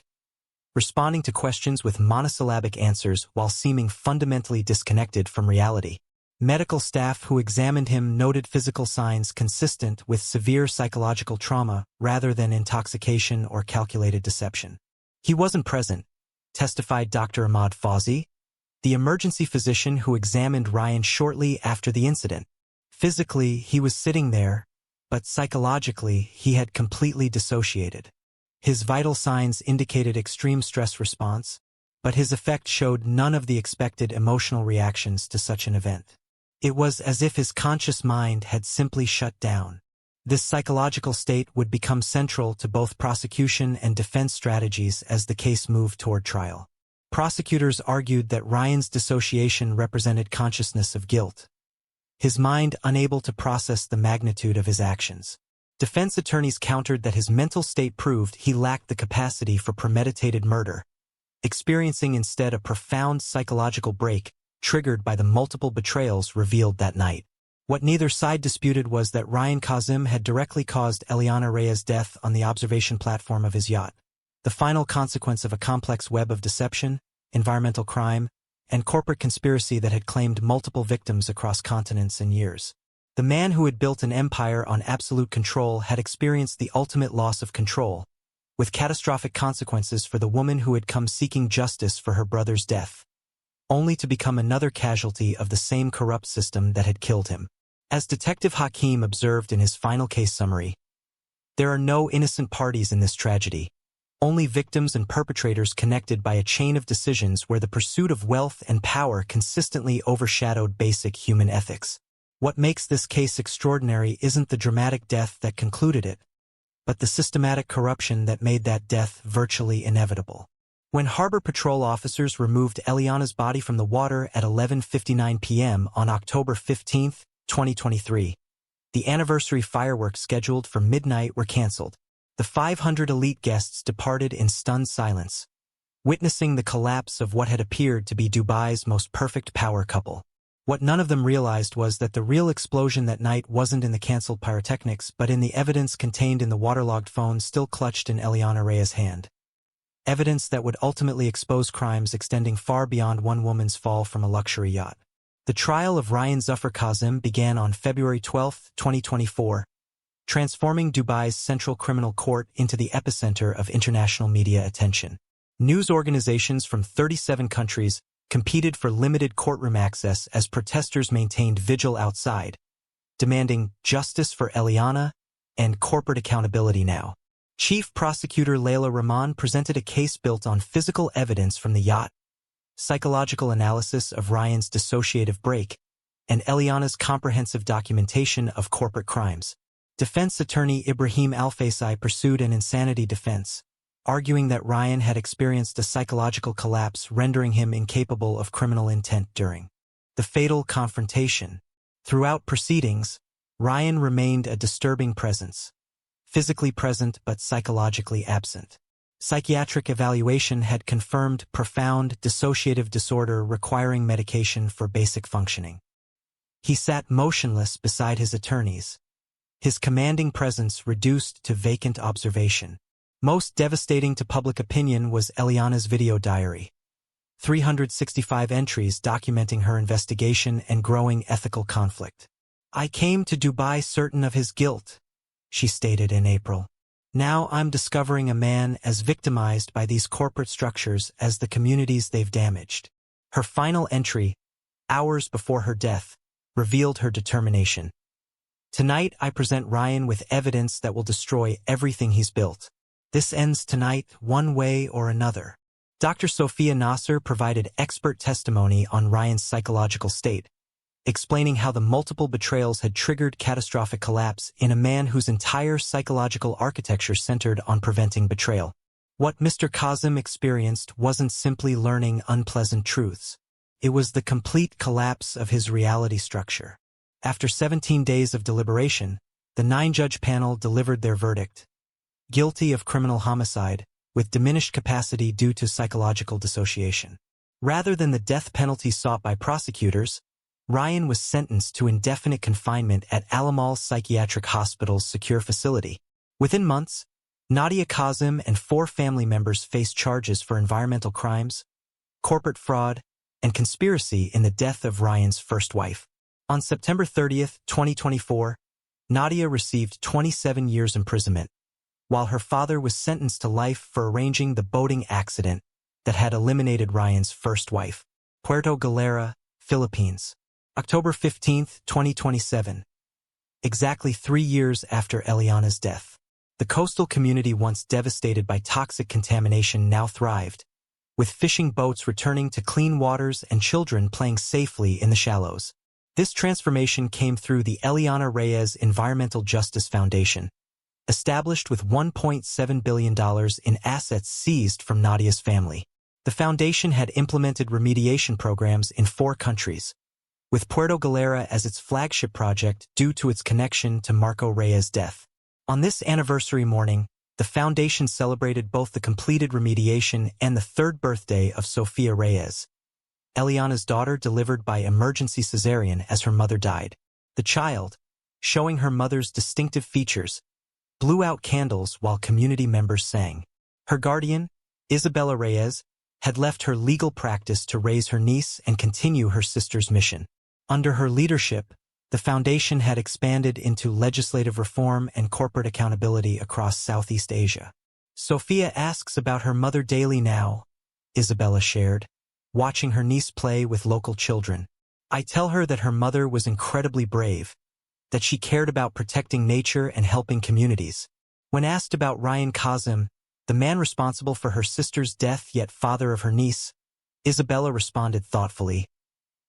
Speaker 1: responding to questions with monosyllabic answers while seeming fundamentally disconnected from reality. Medical staff who examined him noted physical signs consistent with severe psychological trauma rather than intoxication or calculated deception. He wasn't present, testified Dr. Ahmad Fauzi, the emergency physician who examined Rayan shortly after the incident. Physically, he was sitting there, but psychologically, he had completely dissociated. His vital signs indicated extreme stress response, but his effect showed none of the expected emotional reactions to such an event. It was as if his conscious mind had simply shut down. This psychological state would become central to both prosecution and defense strategies as the case moved toward trial. Prosecutors argued that Rayan's dissociation represented consciousness of guilt, his mind unable to process the magnitude of his actions. Defense attorneys countered that his mental state proved he lacked the capacity for premeditated murder, experiencing instead a profound psychological break triggered by the multiple betrayals revealed that night. What neither side disputed was that Rayan Kazim had directly caused Eliana Reyes' death on the observation platform of his yacht, the final consequence of a complex web of deception, environmental crime, and corporate conspiracy that had claimed multiple victims across continents and years. The man who had built an empire on absolute control had experienced the ultimate loss of control, with catastrophic consequences for the woman who had come seeking justice for her brother's death, only to become another casualty of the same corrupt system that had killed him. As Detective Hakim observed in his final case summary, there are no innocent parties in this tragedy, only victims and perpetrators connected by a chain of decisions where the pursuit of wealth and power consistently overshadowed basic human ethics. What makes this case extraordinary isn't the dramatic death that concluded it, but the systematic corruption that made that death virtually inevitable. When Harbor Patrol officers removed Eliana's body from the water at 11:59 p.m. on October 15, 2023, the anniversary fireworks scheduled for midnight were canceled. The 500 elite guests departed in stunned silence, witnessing the collapse of what had appeared to be Dubai's most perfect power couple. What none of them realized was that the real explosion that night wasn't in the canceled pyrotechnics but in the evidence contained in the waterlogged phone still clutched in Eliana Reyes' hand. Evidence that would ultimately expose crimes extending far beyond one woman's fall from a luxury yacht. The trial of Rayan Kazim began on February 12, 2024, transforming Dubai's central criminal court into the epicenter of international media attention. News organizations from 37 countries competed for limited courtroom access as protesters maintained vigil outside, demanding justice for Eliana and corporate accountability now. Chief Prosecutor Layla Rahman presented a case built on physical evidence from the yacht, psychological analysis of Rayan's dissociative break, and Eliana's comprehensive documentation of corporate crimes. Defense attorney Ibrahim Al-Faisai pursued an insanity defense, arguing that Rayan had experienced a psychological collapse rendering him incapable of criminal intent during the fatal confrontation. Throughout proceedings, Rayan remained a disturbing presence, physically present but psychologically absent. Psychiatric evaluation had confirmed profound dissociative disorder requiring medication for basic functioning. He sat motionless beside his attorneys, his commanding presence reduced to vacant observation. Most devastating to public opinion was Eliana's video diary. 365 entries documenting her investigation and growing ethical conflict. "I came to Dubai certain of his guilt," she stated in April. "Now I'm discovering a man as victimized by these corporate structures as the communities they've damaged." Her final entry, hours before her death, revealed her determination. "Tonight I present Rayan with evidence that will destroy everything he's built. This ends tonight one way or another." Dr. Sophia Nasser provided expert testimony on Rayan's psychological state, explaining how the multiple betrayals had triggered catastrophic collapse in a man whose entire psychological architecture centered on preventing betrayal. What Mr. Kazim experienced wasn't simply learning unpleasant truths. It was the complete collapse of his reality structure. After 17 days of deliberation, the 9-judge panel delivered their verdict: guilty of criminal homicide, with diminished capacity due to psychological dissociation. Rather than the death penalty sought by prosecutors, Rayan was sentenced to indefinite confinement at Alamal Psychiatric Hospital's secure facility. Within months, Nadia Kazim and 4 family members faced charges for environmental crimes, corporate fraud, and conspiracy in the death of Rayan's first wife. On September 30, 2024, Nadia received 27 years imprisonment, while her father was sentenced to life for arranging the boating accident that had eliminated Rayan's first wife. Puerto Galera, Philippines. October 15, 2027. Exactly 3 years after Eliana's death. The coastal community once devastated by toxic contamination now thrived, with fishing boats returning to clean waters and children playing safely in the shallows. This transformation came through the Eliana Reyes Environmental Justice Foundation, established with $1.7 billion in assets seized from Nadia's family. The foundation had implemented remediation programs in 4 countries, with Puerto Galera as its flagship project due to its connection to Marco Reyes' death. On this anniversary morning, the foundation celebrated both the completed remediation and the 3rd birthday of Sofia Reyes, Eliana's daughter delivered by emergency cesarean as her mother died. The child, showing her mother's distinctive features, blew out candles while community members sang. Her guardian, Isabella Reyes, had left her legal practice to raise her niece and continue her sister's mission. Under her leadership, the foundation had expanded into legislative reform and corporate accountability across Southeast Asia. "Sophia asks about her mother daily now," Isabella shared, watching her niece play with local children. "I tell her that her mother was incredibly brave, that she cared about protecting nature and helping communities." When asked about Rayan Kazim, the man responsible for her sister's death yet father of her niece, Isabella responded thoughtfully,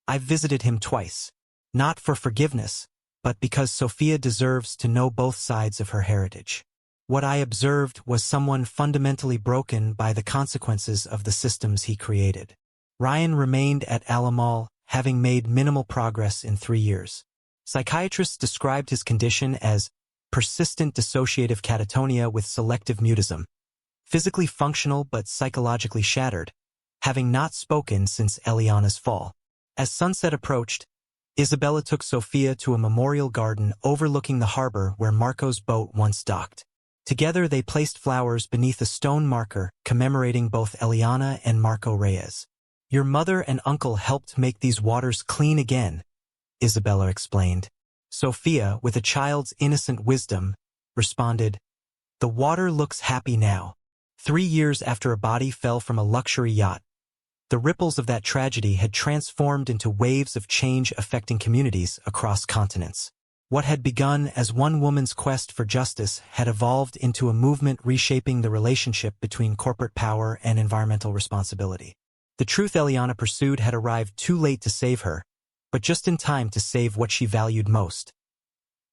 Speaker 1: "I've visited him twice, not for forgiveness, but because Sophia deserves to know both sides of her heritage. What I observed was someone fundamentally broken by the consequences of the systems he created." Rayan remained at Alamal, having made minimal progress in 3 years. Psychiatrists described his condition as persistent dissociative catatonia with selective mutism, physically functional but psychologically shattered, having not spoken since Eliana's fall. As sunset approached, Isabella took Sophia to a memorial garden overlooking the harbor where Marco's boat once docked. Together they placed flowers beneath a stone marker commemorating both Eliana and Marco Reyes. "Your mother and uncle helped make these waters clean again," Isabella explained. Sophia, with a child's innocent wisdom, responded, "The water looks happy now." 3 years after a body fell from a luxury yacht, the ripples of that tragedy had transformed into waves of change affecting communities across continents. What had begun as one woman's quest for justice had evolved into a movement reshaping the relationship between corporate power and environmental responsibility. The truth Eliana pursued had arrived too late to save her, but just in time to save what she valued most: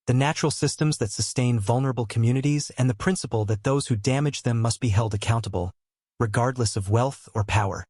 Speaker 1: the natural systems that sustain vulnerable communities and the principle that those who damage them must be held accountable, regardless of wealth or power.